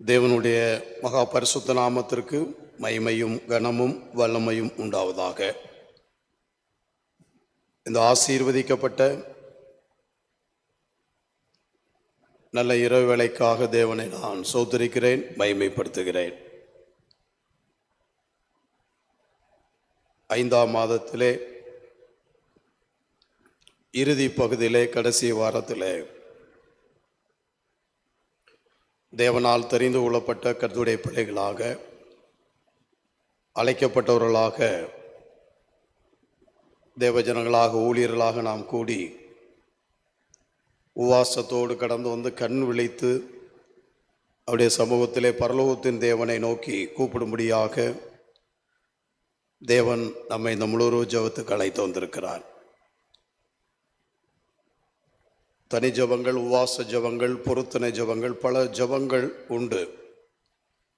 தேவனுடைய மகா பரிசுத்த நாமத்திற்கு மகிமையும் கனமும் வல்லமையும் உண்டாவதாக. இந்த ஆசீர்வதிக்கப்பட்ட நல்ல இரவு வேளைக்காக தேவனை நான் ஸ்தோத்திரிக்கிறேன், மகிமைப்படுத்துகிறேன். 5ஆம் மாதத்திலே இறுதி பகுதியிலே கடைசி வாரத்திலே தேவனால் தெரிந்து கொள்ளப்பட்ட கர்த்தருடைய பிள்ளைகளாக அழைக்கப்பட்டவர்களாக தேவஜனங்களாக ஊழியர்களாக நாம் கூடி உவாசத்தோடு கடந்து வந்து கண் விழித்து அவருடைய சமூகத்திலே பரலோகத்தின் தேவனை நோக்கி கூப்பிடும்படியாக தேவன் நம்மை இந்த முழு ஜெபத்துக்கு அழைத்து வந்திருக்கிறார். தனி ஜபங்கள், உவாச ஜபங்கள், பொருத்தனை ஜபங்கள், பல ஜபங்கள் உண்டு.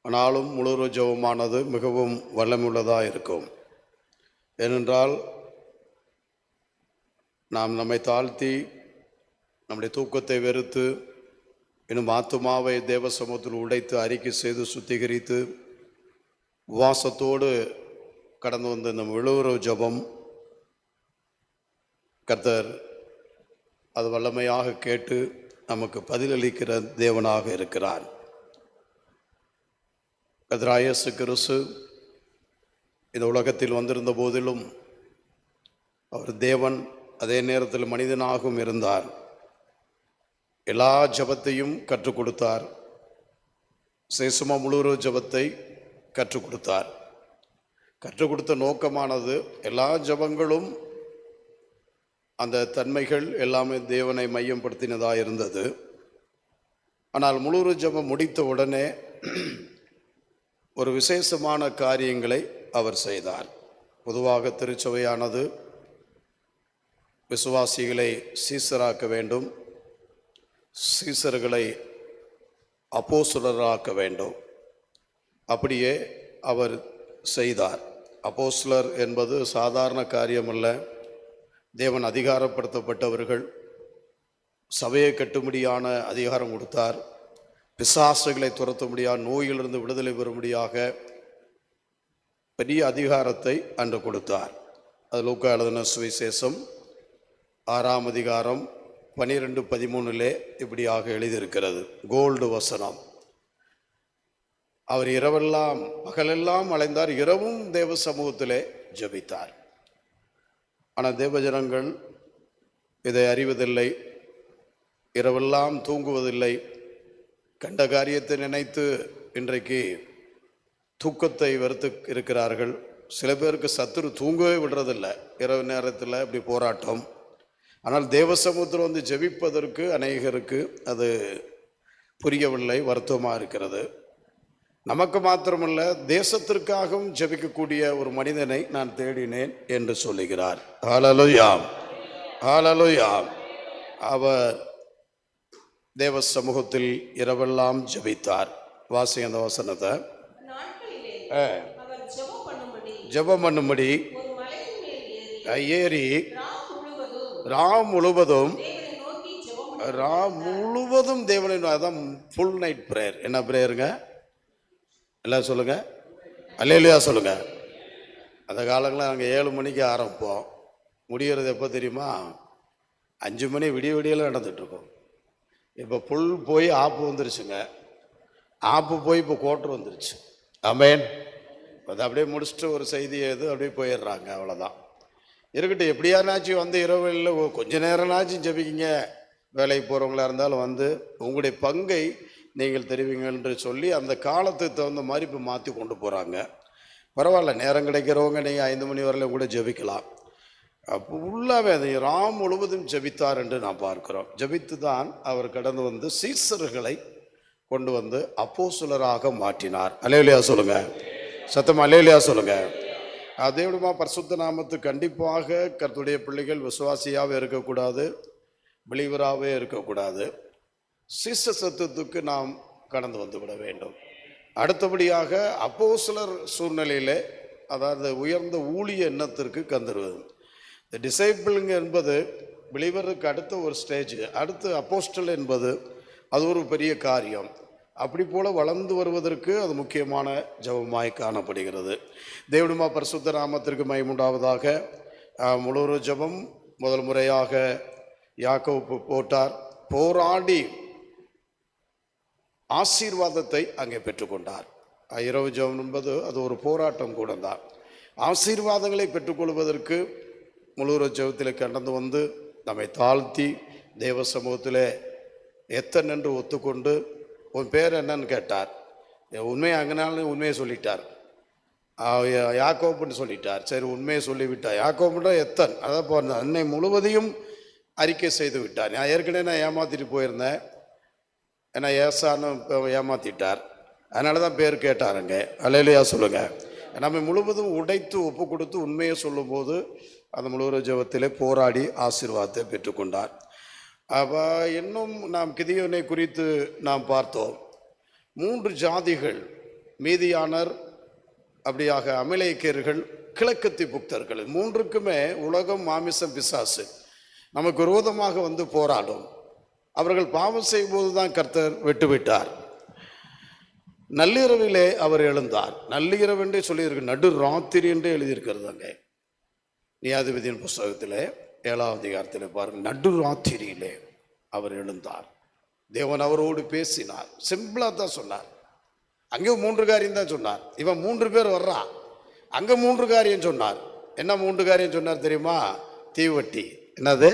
ஆனாலும் முழு ஜபமானது மிகவும் வல்லமுள்ளதாக இருக்கும். ஏனென்றால் நாம் நம்மை தாழ்த்தி நம்முடைய தூக்கத்தை வெறுத்து இன்னும் ஆத்துமாவை தேவ சமூகத்தில் உடைத்து அறிக்கை செய்து சுத்திகரித்து உவாசத்தோடு கடந்து வந்த இந்த முழு ஜபம் கர்த்தர் அது வல்லமையாக கேட்டு நமக்கு பதிலளிக்கிற தேவனாக இருக்கிறார். கர்த்தராகிய இயேசு கிறிஸ்து இந்த உலகத்தில் வந்திருந்த போதிலும் அவர் தேவன், அதே நேரத்தில் மனிதனாகவும் இருந்தார். எல்லா ஜபத்தையும் கற்றுக் கொடுத்தார். சேஷமா முழு ஜபத்தை கற்றுக் கொடுத்தார். கற்றுக் கொடுத்த நோக்கமானது எல்லா ஜபங்களும் அந்த தன்மைகள் எல்லாமே தேவனை மையப்படுத்தினதாக இருந்தது. ஆனால் முழு ஜபம் முடித்த உடனே ஒரு விசேஷமான காரியங்களை அவர் செய்தார். பொதுவாக திருச்சபையானது விசுவாசிகளை சீசராக்க வேண்டும், சீசர்களை அப்போஸ்தலராக்க வேண்டும். அப்படியே அவர் செய்தார். அப்போஸ்தலர் என்பது சாதாரண காரியமல்ல. தேவன் அதிகாரப்படுத்தப்பட்டவர்கள், சபையை கட்டும்படியான அதிகாரம் கொடுத்தார். பிசாசுகளை துரத்தும்படியாக, நோயிலிருந்து விடுதலை பெறும்படியாக பெரிய அதிகாரத்தை அன்று கொடுத்தார். அது லூக்கா எழுதின சுவிசேஷம் 6ஆம் அதிகாரம் 12-13 இப்படியாக எழுதியிருக்கிறது. கோல்டு வசனம். அவர் இரவெல்லாம் பகலெல்லாம் அலைந்தார், இரவும் தேவ சமூகத்திலே ஜெபித்தார். ஆனால் தேவஜனங்கள் இதை அறிவதில்லை, இரவெல்லாம் தூங்குவதில்லை. கண்ட காரியத்தை நினைத்து இன்றைக்கு தூக்கத்தை வெறுத்து இருக்கிறார்கள். சில பேருக்கு சத்துரு தூங்கவே விடுறதில்லை. இரவு நேரத்தில் இப்படி போராட்டம். ஆனால் தேவ சமூகத்தில் வந்து ஜெபிப்பதற்கு அநேகருக்கு அது புரியவில்லை, வருத்தமாக இருக்கிறது. நமக்கு மாத்திரமல்ல, தேசத்திற்காகவும் ஜெபிக்கக்கூடிய ஒரு மனிதனை நான் தேடினேன் என்று சொல்லுகிறார். ஹல்லேலூயா, ஹல்லேலூயா. அவர் தேவ சமூகத்தில் இரவெல்லாம் ஜெபித்தார். வாசிங்க அந்த வசனத்தை. ஜெபம் பண்ணும்படி ஏறி ராம் முழுவதும் தேவனை, அதான் ஃபுல் நைட் பிரேயர். என்ன பிரேயருங்க? எல்லாம் சொல்லுங்க, அல்லேலூயா சொல்லுங்க. அந்த காலங்களில் நாங்கள் 7 மணிக்கு ஆரம்பிப்போம். முடிகிறது எப்போ தெரியுமா? 5 மணி விடியெல்லாம் நடந்துகிட்ருக்கோம். இப்போ புல் போய் ஆப்பு வந்துருச்சுங்க. ஆப்பு போய் இப்போ கோட்டர் வந்துருச்சு. ஆமென். அதை அப்படியே முடிச்சுட்டு ஒரு செய்தி எது அப்படியே போயிடுறாங்க, அவ்வளோதான். இருக்கட்டும், எப்படியானாச்சும் வந்து இரவில் கொஞ்ச நேரம்னாச்சும் ஜெபிக்கிங்க. வேலைக்கு போகிறவங்களா இருந்தாலும் வந்து உங்களுடைய பங்கை நீங்கள் தெரிவிங்க என்று சொல்லி அந்த காலத்துக்கு தகுந்த மாதிரி இப்போ மாற்றி கொண்டு போகிறாங்க. பரவாயில்ல, நேரம் கிடைக்கிறவங்க நீங்கள் 5 மணி வரையிலும் கூட ஜெபிக்கலாம். அப்போ உள்ளாவே அதை ராம் முழுவதும் ஜெபித்தார் என்று நாம் பார்க்கிறோம். ஜெபித்து தான் அவர் கடந்து வந்து சீசர்களை கொண்டு வந்து அப்போஸ்தலராக மாற்றினார். அல்லேலூயா சொல்லுங்க, சத்தமா அல்லேலூயா சொல்லுங்க. அதே விடமா பரிசுத்த நாமத்து கண்டிப்பாக கர்த்தருடைய பிள்ளைகள் விசுவாசியாகவே இருக்கக்கூடாது, பிலீவராகவே இருக்கக்கூடாது. சீச சத்துவத்துக்கு நாம் கடந்து வந்து விட வேண்டும். அடுத்தபடியாக அப்போஸ்தலர் சூழ்நிலையிலே, அதாவது உயர்ந்த ஊழிய எண்ணத்திற்கு கந்துருவது. இந்த டிசைபிளுங்க என்பது பிலீவருக்கு அடுத்த ஒரு ஸ்டேஜ். அடுத்து அப்போஸ்டல் என்பது அது ஒரு பெரிய காரியம். அப்படி போல வளர்ந்து வருவதற்கு அது முக்கியமான ஜெபமாய் காணப்படுகிறது. தேவனுமா பரிசுத்த நாமத்திற்கு மகிமையுண்டாவதாக. முழு ஜெபம் முதல் முறையாக யாக்கோபு போட்டார். போராடி ஆசீர்வாதத்தை அங்கே பெற்றுக்கொண்டார். இரவு ஜெபம் என்பது அது ஒரு போராட்டம் கூட தான். ஆசீர்வாதங்களை பெற்றுக்கொள்வதற்கு முழு ஜெபத்தில் கடந்து வந்து நம்மை தாழ்த்தி தேவ சமூகத்தில் எத்தனை என்று ஒத்துக்கொண்டு உன் பேர் என்னன்னு கேட்டார். உண்மையை அங்கனாலும் உண்மையை சொல்லிட்டார். யாக்கோப்புன்னு சொல்லிட்டார். சரி, உண்மையை சொல்லிவிட்டார். யாக்கோப்புன்னா எத்தன், அதை போன அன்னை முழுவதையும் அறிக்கை செய்து விட்டார். நான் ஏற்கனவே ஏமாத்திட்டு போயிருந்தேன், ஏன்னா ஏசான்னு ஏமாத்திட்டார், அதனால தான் பேர் கேட்டாருங்க. அல்லேலூயா சொல்லுங்க. நம்ம முழுவதும் உடைத்து ஒப்பு கொடுத்து உண்மையை சொல்லும்போது அந்த முழு ஜெபத்திலே போராடி ஆசீர்வாதத்தை பெற்றுக்கொண்டார். அப்போ இன்னும் நாம் கிதியோனை குறித்து நாம் பார்த்தோம். 3 ஜாதிகள், மீதியானர், அப்படியாக அமலேக்கியர்கள், கிழக்கத்தி புக்தர்கள், 3க்குமே உலகம், மாமிசம், பிசாசு நமக்கு விரோதமாக வந்து போராடும். அவர்கள் பாவம் செய்யும்போது தான் கர்த்தர் விட்டுவிட்டார். நள்ளிரவிலே அவர் எழுந்தார். நள்ளிரவு என்றே சொல்லியிருக்கு, நடு ராத்திரி என்றே எழுதியிருக்கிறது அங்கே நியாயாதிபதியின் புஸ்தகத்தில் 7ஆம் அதிகாரத்தில் பாருங்கள். நடு ராத்திரியிலே அவர் எழுந்தார். தேவன் அவரோடு பேசினார். சிம்பிளா தான் சொன்னார். அங்கேயும் 3 காரியம் தான் சொன்னார். இவன் 3 பேர் வர்றான், அங்க 3 காரியம் சொன்னார். என்ன 3 காரியம் சொன்னார் தெரியுமா? தீவட்டி, என்னது,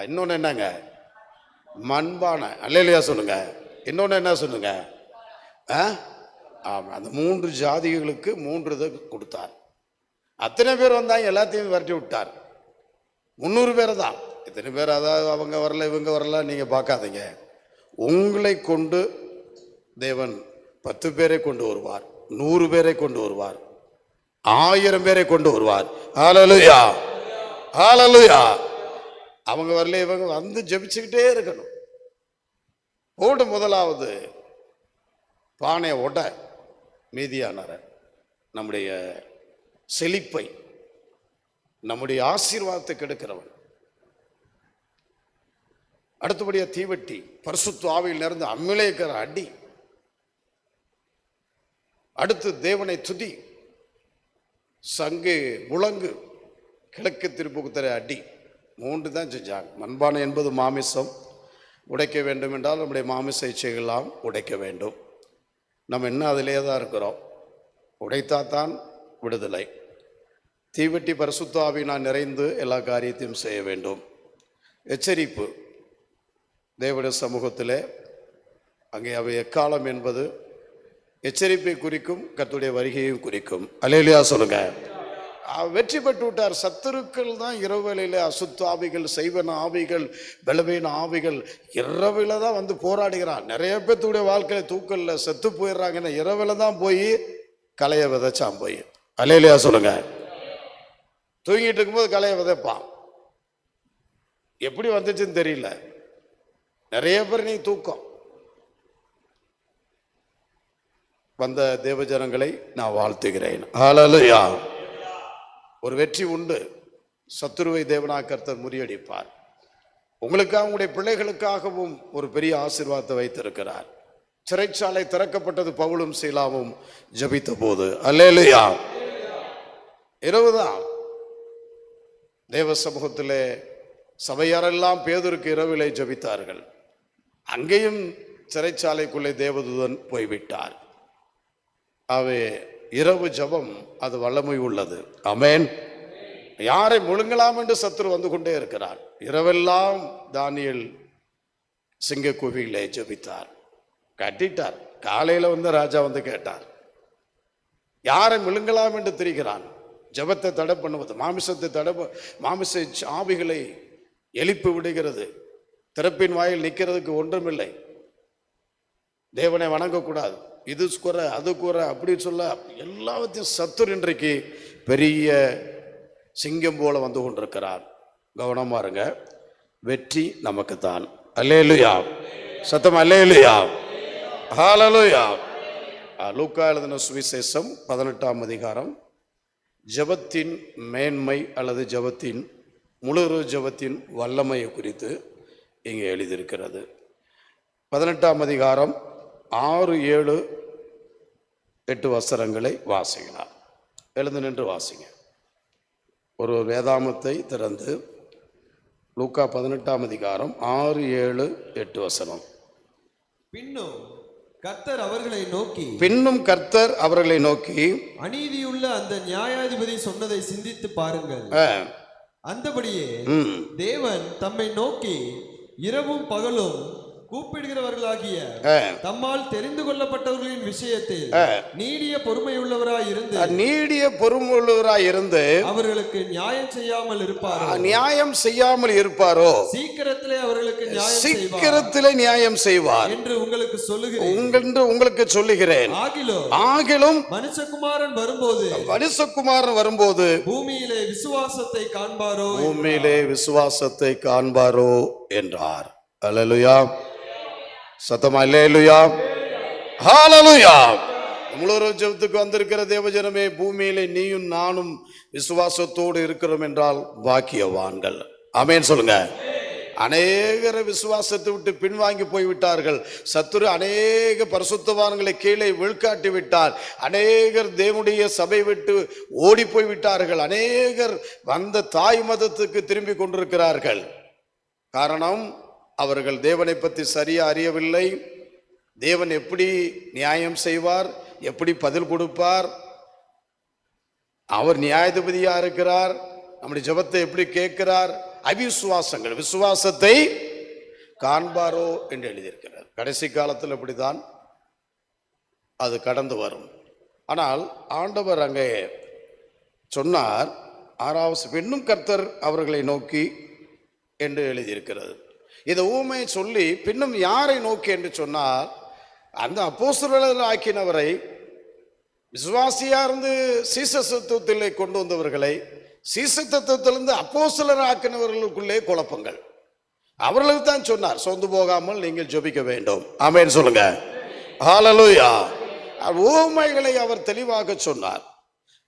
இன்னொன்னு என்னங்க, மண்பானை. அல்லேலூயா சொல்லுங்க. இன்னொன்னு என்ன சொல்லுங்க? ஆமா, அந்த 3 ஜாதிகளுக்கு 3 இதை கொடுத்தார். அத்தனை பேர் வந்தாங்க, எல்லாத்தையும் விரட்டி விட்டார். 300 பேர் தான். எத்தனை பேர், அதாவது அவங்க வரல இவங்க வரல நீங்க பார்க்காதீங்க. உங்களை கொண்டு தேவன் 10 பேரை கொண்டு வருவார், 100 பேரை கொண்டு வருவார், 1000 பேரை கொண்டு வருவார். ஹல்லேலூயா, ஹல்லேலூயா. அவங்க வரல இவங்க வந்து ஜெபிச்சுக்கிட்டே இருக்கணும். ஓடு முதலாவது பானை உட, மீதியானார நம்முடைய செழிப்பை, நம்முடைய ஆசீர்வாதத்தை கெடுக்கிறவன். அடுத்தபடியா தீவட்டி, பரிசுத்த ஆவியில் நிறைந்த அமிலேக்கிற அடி. அடுத்து தேவனை துதி, சங்கு முழங்கு, கிழக்கு திருப்புக்குத்தர அடி. 3 தான் செஞ்சாங்க. மண்பானை என்பது மாமிசம், உடைக்க வேண்டும் என்றால் நம்முடைய மாமிச இச்சைகள்லாம் உடைக்க வேண்டும். நம்ம என்ன அதிலே தான் இருக்கிறோம். உடைத்தாத்தான் விடுதலை. தீவட்டி பரிசுத்த ஆவியினால் நிறைந்து எல்லா காரியத்தையும் செய்ய வேண்டும். எச்சரிப்பு, தேவனுடைய சமூகத்தில் அங்கே அவை எக்காலம் என்பது எச்சரிப்பை குறிக்கும், கர்த்தருடைய வருகையையும் குறிக்கும். அல்லேலூயா சொல்லுங்க. வெற்றி பெற்று விட்டார். சத்துருக்கள் தான் இரவேளையில், அசுத்த ஆவிகள், செய்வன ஆவிகள், பலவீன ஆவிகள் இரவில தான் வந்து போராடுகிறான். நிறைய பேர்த்துடைய வாழ்க்கையில தூக்கல்ல செத்து போயிடுறாங்கன்னா இரவில தான் போய் களைய விதைச்சான் போய். அல்லேலூயா சொல்லுங்க. தூங்கிட்டு இருக்கும்போது களைய விதைப்பான். எப்படி வந்துச்சுன்னு தெரியல. நிறைய பேர் நீ தூக்கம் வந்த தேவஜனங்களை நான் வாழ்த்துகிறேன். ஹல்லேலூயா. ஒரு வெற்றி உண்டு. சத்துருவை தேவனாக கர்த்தர் முறியடிப்பார். உங்களுக்காக, உங்களுடைய பிள்ளைகளுக்காகவும் ஒரு பெரிய ஆசீர்வாதத்தை வைத்திருக்கிறார். சிறைச்சாலை திறக்கப்பட்டது பவுலும் சீலாவும் ஜெபித்த போது. அல்லேலூயா. இரவுதான் தேவ சமூகத்திலே சபையாரெல்லாம் பேதுருக்கு இரவிலே ஜெபித்தார்கள். அங்கேயும் சிறைச்சாலைக்குள்ளே தேவதூதன் போய்விட்டார். அவை இரவு ஜெபம் அது வல்லமை உள்ளது. ஆமென். யாரை முழுங்கலாம் என்று சத்துரு வந்து கொண்டே இருக்கிறார். இரவெல்லாம் தானியேல் சிங்க குவியிலே ஜெபித்தார். கட்டிட்டார். காலையில வந்து ராஜா வந்து கேட்டார், யாரை முழுங்கலாம் என்று திரிகிறான். ஜெபத்தை தடை பண்ணுவது, மாமிசத்தை மாமிச ஆவிகளை எழுப்பி விடுகிறது. திறப்பின் வாயில் நிற்கிறதுக்கு ஒன்றுமில்லை. தேவனை வணங்கக்கூடாது, இது குறை அது குறை அப்படி சொல்ல எல்லாத்தையும் சத்துரு இன்றைக்கு பெரிய சிங்கம் போல வந்து கொண்டிருக்கிறார். கவனமா இருங்க. வெற்றி நமக்கு தான். அல்லேலூயா. சத்தம் அல்லேலூயா. ஹல்லேலூயா. லூக்கா எழுதின சுவிசேஷம் 18ஆம் அதிகாரம் ஜெபத்தின் மேன்மை அல்லது ஜெபத்தின் முழு ஜெபத்தின் வல்லமையை குறித்து இங்கே எழுதியிருக்கிறது. 18ஆம் அதிகாரம் 6, 7, 8 வசனங்களை வாசிக்கலாம். எழுந்து நின்று வாசிங்க. ஒரு வேதாமத்தை திறந்து லூக்கா 18ஆம் அதிகாரம் 6, 7, 8 வசனம். பின்னும் கர்த்தர் அவர்களை நோக்கி அநீதியுள்ள அந்த நியாயாதிபதி சொன்னதை சிந்தித்து பாருங்கள். அந்தபடியே தேவன் தம்மை நோக்கி இரவும் பகலும் கூப்பிடுகிறவர்களாகிய தம்மால் தெரிந்து கொள்ளப்பட்டவர்களின் விஷயத்தில் நீடிய பொறுமையுள்ளவராய் இருந்து அவர்களுக்கு நியாயம் செய்யாமல் இருப்பாரோ சீக்கிரத்திலே அவர்களுக்கு நியாயம் செய்வார் என்று உங்களுக்கு சொல்லுகிறேன். ஆகிலும் மனுஷகுமாரன் வரும்போது பூமியிலே விசுவாசத்தை காண்பாரோ என்றார். அல்லேலூயா. சத்தமா அல்லேலூயா. ஹல்லேலூயா. நம்மளோட ஜெபத்துக்கு வந்திருக்கிற தேவஜனமே, பூமியிலே நீயும் நானும் விசுவாசத்தோடு இருக்கிறோம் என்றால் பாக்கியவான்கள். ஆமென் சொல்லுங்க. அநேகரை விசுவாசத்தை விட்டு பின்வாங்கி போய்விட்டார்கள். சத்துரு அநேக பரிசுத்தவான்களை கீழே விழ்காட்டி விட்டார். அநேகர் தேவனுடைய சபை விட்டு ஓடி போய்விட்டார்கள். அநேகர் வந்த தாய் மதத்துக்கு திரும்பி கொண்டிருக்கிறார்கள். காரணம், அவர்கள் தேவனை பற்றி சரியா அறியவில்லை. தேவன் எப்படி நியாயம் செய்வார், எப்படி பதில் கொடுப்பார், அவர் நியாயாதிபதியா இருக்கிறார், நம்முடைய ஜெபத்தை எப்படி கேட்கிறார், அவிசுவாசங்கள் விசுவாசத்தை காண்பாரோ என்று எழுதியிருக்கிறார். கடைசி காலத்தில் இப்படிதான் அது கடந்து வரும். ஆனால் ஆண்டவர் அங்கே சொன்னார் 6வது பெண்ணும் கர்த்தர் அவர்களை நோக்கி என்று எழுதியிருக்கிறது. இந்த ஊமையை சொல்லி பின்னும் யாரை நோக்கி என்று சொன்னால், அந்த அப்போஸ்தலர்கள் ஆக்கினவரை, விசுவாசியா இருந்து சீசத்துவத்திலே கொண்டு வந்தவர்களை, சீசத்துவத்திலிருந்து அப்போஸ்தலர் ஆக்கினவர்களுக்குள்ளே குழப்பங்கள். அவர்களுக்கு தான் சொன்னார், சொந்து போகாமல் நீங்கள் ஜெபிக்க வேண்டும். ஆமென் சொல்லுங்க. ஹல்லேலூயா. ஊமைகளை அவர் தெளிவாக சொன்னார்.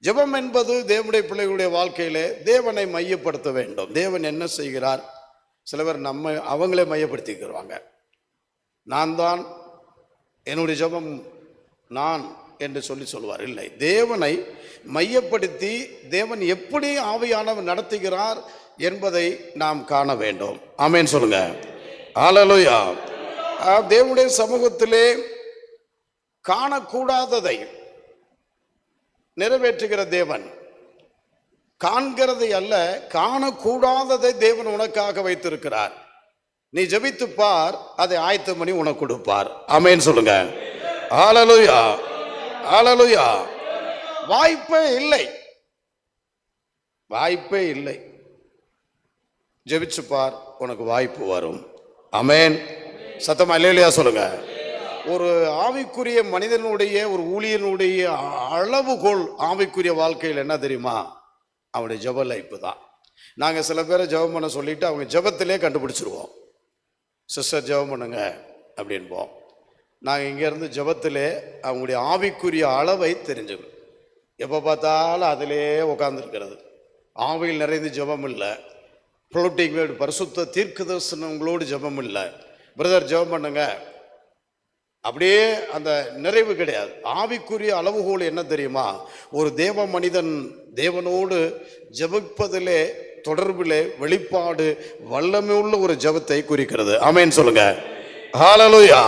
ஜெபம் என்பது தேவனுடைய பிள்ளைகளுடைய வாழ்க்கையிலே தேவனை மையப்படுத்த வேண்டும். தேவன் என்ன செய்கிறார்? சில பேர் அவங்களே மையப்படுத்திக்கிறாங்க. நான் தான் என்னுடைய ஜெபம் நான் என்று சொல்லுவார். இல்லை, தேவனை மையப்படுத்தி தேவன் எப்படி ஆவியானவர் நடத்துகிறார் என்பதை நாம் காண வேண்டும். ஆமென் சொல்லுங்க. ஹல்லேலூயா. தேவனுடைய சமூகத்திலே காணக்கூடாததை நிறைவேற்றுகிற தேவன், காண்கிறதை அல்ல, காணக்கூடாததை தேவன் உனக்காக வைத்திருக்கிறார். நீ ஜெபித்து பார், அதை ஆயத்தம் பண்ணி உனக்கு கொடுப்பார். ஆமென் சொல்லுங்க. ஹல்லேலூயா. ஹல்லேலூயா. வாய்ப்பே இல்லை. ஜெபிச்சு பார், உனக்கு வாய்ப்பு வரும். ஆமென். சத்தமா அல்லேலூயா சொல்லுங்க. ஒரு ஆவிக்குரிய மனிதனுடைய, ஒரு ஊழியனுடைய அளவுகோல் ஆவிக்குரிய வாழ்க்கையில் என்ன தெரியுமா? அவனுடைய ஜெப லைஃப் தான். நாங்கள் சில பேரை ஜெபம் பண்ண சொல்லிட்டு அவங்க ஜெபத்திலே கண்டுபிடிச்சிருவோம். சிஸ்டர் ஜெபம் பண்ணுங்க அப்படின்போம். நாங்கள் இங்கேருந்து ஜெபத்திலே அவங்களுடைய ஆவிக்குரிய அளவை தெரிஞ்சுக்கணும். எப்போ பார்த்தாலும் அதிலே உட்காந்துருக்கிறது. ஆவியில் நிறைந்து ஜெபம் இல்லை. புளோட்டிங் வேர்டு பரிசுத்த தீர்க்க தரிசனங்களோடு ஜெபம் இல்லை. பிரதர் ஜெபம் பண்ணுங்க, அப்படியே அந்த நிறைவு கிடையாது. ஆவிக்குரிய அளவுகோல் என்ன தெரியுமா? ஒரு தேவ மனிதன் தேவனோடு ஜெபிப்பதிலே, தொடர்பிலே வெளிப்பாடு வல்லமை உள்ள ஒரு ஜெபத்தை குறிக்கிறது. ஆமென் சொல்லுங்க. ஹல்லேலூயா.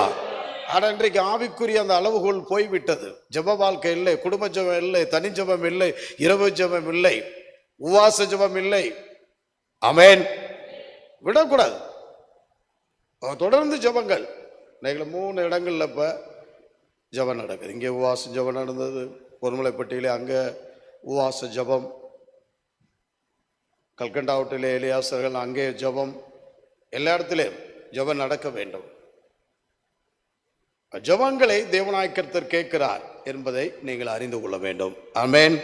ஆனால் இன்றைக்கு ஆவிக்குரிய அந்த அளவுகோல் போய்விட்டது. ஜெப வாழ்க்கை இல்லை, குடும்ப ஜெபம் இல்லை, தனி ஜெபம் இல்லை, இரவு ஜெபம் இல்லை, உவாச ஜெபம் இல்லை. ஆமென். விடக்கூடாது, தொடர்ந்து ஜெபங்கள். இன்னைக்கு 3 இடங்கள்ல இப்போ ஜெபம் நடக்குது. இங்கே உவாச ஜெபம் நடந்தது, பொருமலைப்பட்டியிலே அங்கே உவாச ஜெபம், கல்கண்டாவட்டிலே எலியாசர்கள் அங்கே ஜெபம், எல்லா இடத்திலும் ஜெபம் நடக்க வேண்டும். ஜெபங்களை தேவனாய் கர்த்தர் கேட்கிறார் என்பதை நீங்கள் அறிந்து கொள்ள வேண்டும். ஆமென்.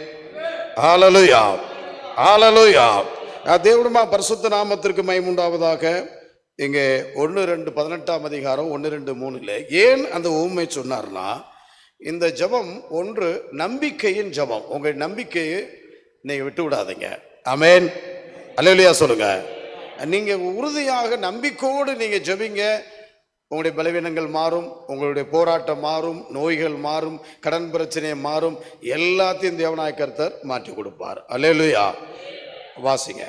ஹல்லேலூயா. ஹல்லேலூயா. தேவனுடைய பரிசுத்த நாமத்திற்கு மகிமை உண்டாவதாக. இங்கே 1-2 18ஆம் அதிகாரம் 1-2-3 ஏன் அந்த ஊமை சொன்னார்னா, இந்த ஜெபம் ஒன்று நம்பிக்கையின் ஜெபம். உங்கள் நம்பிக்கையை நீங்க விட்டு விடாதீங்க. ஆமென். அல்லேலூயா சொல்லுங்க. நீங்க உறுதியாக நம்பிக்கையோடு நீங்க ஜெபிங்க. உங்களுடைய பலவீனங்கள் மாறும், உங்களுடைய போராட்டம் மாறும், நோய்கள் மாறும், கடன் பிரச்சனை மாறும், எல்லாத்தையும் தேவனாய கர்த்தர் மாற்றி கொடுப்பார். அல்லேலூயா. வாசிங்க.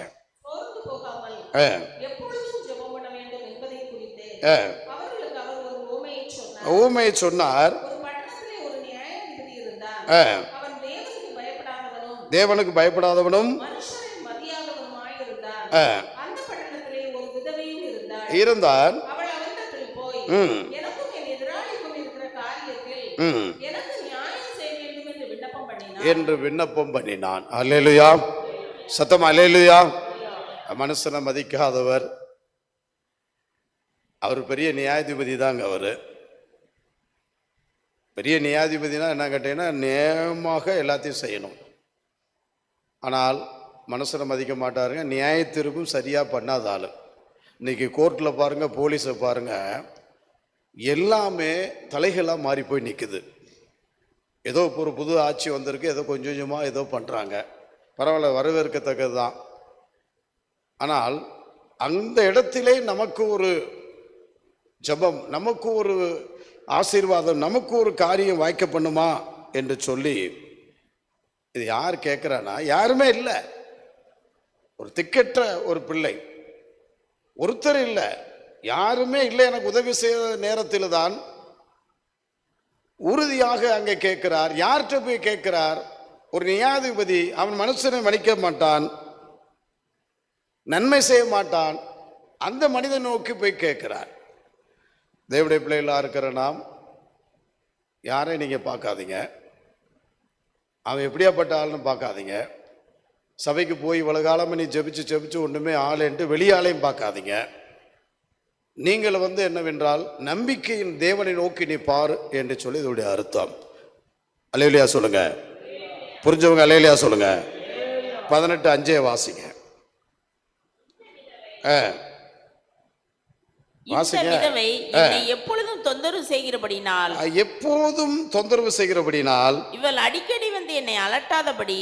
சோர்ந்து போகாமல் எப்பொழுதும் ஜெபம் பண்ண வேண்டும் என்பதை குறித்து அவர்களுக்கு அவர் ஒரு உவமையை சொன்னார். ஊமையை சொன்னார். ஒரு பட்டணத்திலே ஒரு நியாயாதிபதி இருந்தான். அவன் தேவனுக்கு பயப்படாதவனும் மனுஷரை மதியாதவனுமாய் இருந்தான். அந்த பட்டணத்திலே ஒரு விதவையும் இருந்தாள். அவள் அவனிடத்தில் போய், எனக்கும் என் எதிராளிக்கும் இருக்கிற காரியத்தில் எனக்கு நியாயம் செய்ய வேண்டும் என்று விண்ணப்பம் பண்ணினான். அல்லேலூயா. சத்தம் அல்லேலூயா. மனுஷனை மதிக்காதவர், அவர் பெரிய நியாயாதிபதி தாங்க. அவர் பெரிய நியாயாதிபதினா என்ன கேட்டீங்கன்னா, நியாயமாக எல்லாத்தையும் செய்யணும். ஆனால் மனுஷனை மதிக்க மாட்டாருங்க, நியாய தீர்ப்பும் சரியாக பண்ணாத ஆள். இன்னைக்கு கோர்ட்டில் பாருங்கள், போலீஸை பாருங்கள், எல்லாமே தலைகளாக மாறி போய் நிற்குது. ஏதோ இப்போ ஒரு புது ஆட்சி வந்திருக்கு, ஏதோ கொஞ்சம் கொஞ்சமாக ஏதோ பண்ணுறாங்க, பரவாயில்ல, வரவேற்கத்தக்கது தான். ஆனால் அந்த இடத்திலே நமக்கு ஒரு ஜெபம், நமக்கு ஒரு ஆசீர்வாதம், நமக்கு ஒரு காரியம் வாய்க்க பண்ணுமா என்று சொல்லி இது யார் கேட்குறானா? யாருமே இல்லை. ஒரு திக்கற்ற ஒரு பிள்ளை, ஒருத்தர் இல்லை, யாருமே இல்லை. எனக்கு உதவி செய்த நேரத்தில் தான் உறுதியாக அங்கே கேட்கிறார். யார்கிட்ட போய் கேட்கிறார்? ஒரு நியாயாதிபதி. அவன் மனுஷனை மன்னிக்க மாட்டான், நன்மை செய்ய மாட்டான். அந்த மனிதன் நோக்கி போய் கேட்கிறார். தேவனுடைய பிள்ளைகளாக இருக்கிற நாம் யாரையும் நீங்கள் பார்க்காதீங்க, அவன் எப்படியாப்பட்ட ஆள்னு பார்க்காதீங்க. சபைக்கு போய் இவ்வளவு காலமாக நீ ஜெபிச்சு ஒன்றுமே ஆளுன்ட்டு வெளியாலையும் பார்க்காதீங்க. நீங்கள் என்னவென்றால் நம்பிக்கையின் தேவனை நோக்கி நீ பாரு என்று சொல்லி இதோடைய அர்த்தம். அல்லேலூயா சொல்லுங்க. புரிஞ்சவங்க அல்லேலூயா சொல்லுங்க. 18:5 வாசிங்க. எப்பொழுதும் தொந்தரவு செய்கிறபடினால் இவள் அடிக்கடி என்னை அலட்டாதபடி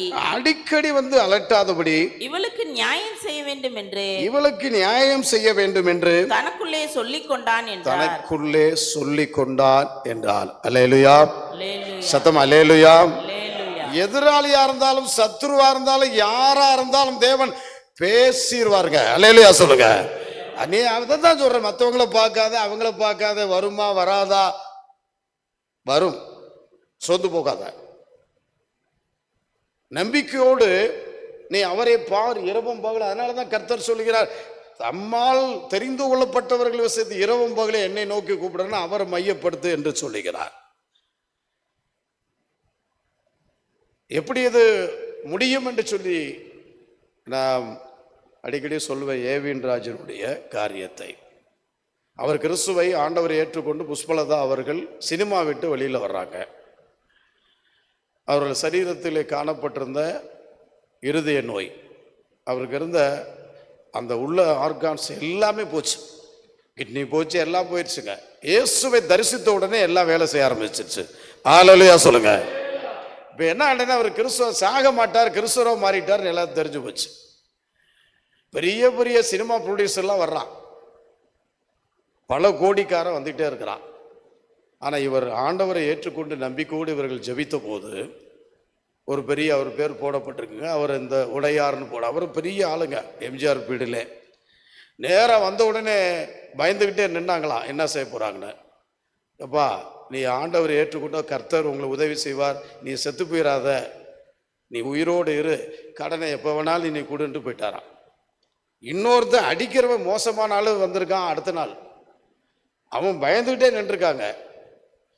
இவளுக்கு நியாயம் செய்ய வேண்டும் என்று தனக்குள்ளே சொல்லிக் கொண்டான் என்றால். அல்லேலூயா. சத்தம் அல்லேலூயா. எதிராளியா இருந்தாலும் சத்துருவா இருந்தாலும் யாரா இருந்தாலும் தேவன் பேசிடுவாருங்க. அல்லேலூயா சொல்லுங்க. நீ அதான் சொல்ற, மற்றவங்கள பார்க்காத, அவங்கள பார்க்காத, வருமா வராதா, வரும், சொந்து போகாத, நம்பிக்கையோடு நீ அவரை பார், இரவும் பகல. அதனாலதான் கர்த்தர் சொல்லுகிறார், தம்மால் தெரிந்து கொள்ளப்பட்டவர்கள் விஷயத்து இரவும் பகலே என்னை நோக்கி கூப்பிடணும், அவரை மையப்படுத்து என்று சொல்லுகிறார். எப்படி இது முடியும் என்று சொல்லி நான் அடிக்கடி சொல்லுவேன். ஏவின் ராஜனுடைய காரியத்தை, அவர் கிறிஸ்துவை ஆண்டவரை ஏற்றுக்கொண்டு புஷ்பலதா அவர்கள் சினிமா விட்டு வெளியில் வர்றாங்க. அவர்கள் சரீரத்தில் காணப்பட்டிருந்த இருதய நோய், அவருக்கு இருந்த அந்த உள்ள ஆர்கான்ஸ் எல்லாமே போச்சு, கிட்னி போச்சு, எல்லாம் போயிடுச்சுங்க. இயேசுவை தரிசித்த உடனே எல்லாம் வேலை செய்ய ஆரம்பிச்சிருச்சு. அல்லேலூயா சொல்லுங்க. இப்போ என்ன ஆண்டனா, அவர் கிறிஸ்துவ சாக மாட்டார், கிறிஸ்துவ மாறிட்டார், எல்லாம் தெரிஞ்சு போச்சு. பெரிய பெரிய சினிமா ப்ரொடியூசர்லாம் வர்றான், பல கோடிக்காரன் வந்துகிட்டே இருக்கிறான். ஆனால் இவர் ஆண்டவரை ஏற்றுக்கொண்டு நம்பிக்கையோடு இவர்கள் ஜெபித்த போது ஒரு பெரிய, அவர் பேர் போடப்பட்டிருக்குங்க, அவர் இந்த உடையார்னு அவர் பெரிய ஆளுங்க, எம்ஜிஆர் பீடில். நேராக வந்த உடனே பயந்துக்கிட்டே நின்னாங்களாம், என்ன செய்ய போகிறாங்கன்னு. அப்பா, நீ ஆண்டவரை ஏற்றுக்கொண்ட கர்த்தர் உங்களை உதவி செய்வார், நீ செத்து போயிடாத, நீ உயிரோடு இரு, கடனை எப்போ வேணாலும் நீ கொடுன்ட்டு போயிட்டாரான். இன்னொருத்தன் அடிக்கிறவன் மோசமான ஆள் வந்திருக்கான். அடுத்த நாள் அவன் பயந்துக்கிட்டே நின்றுருக்காங்க,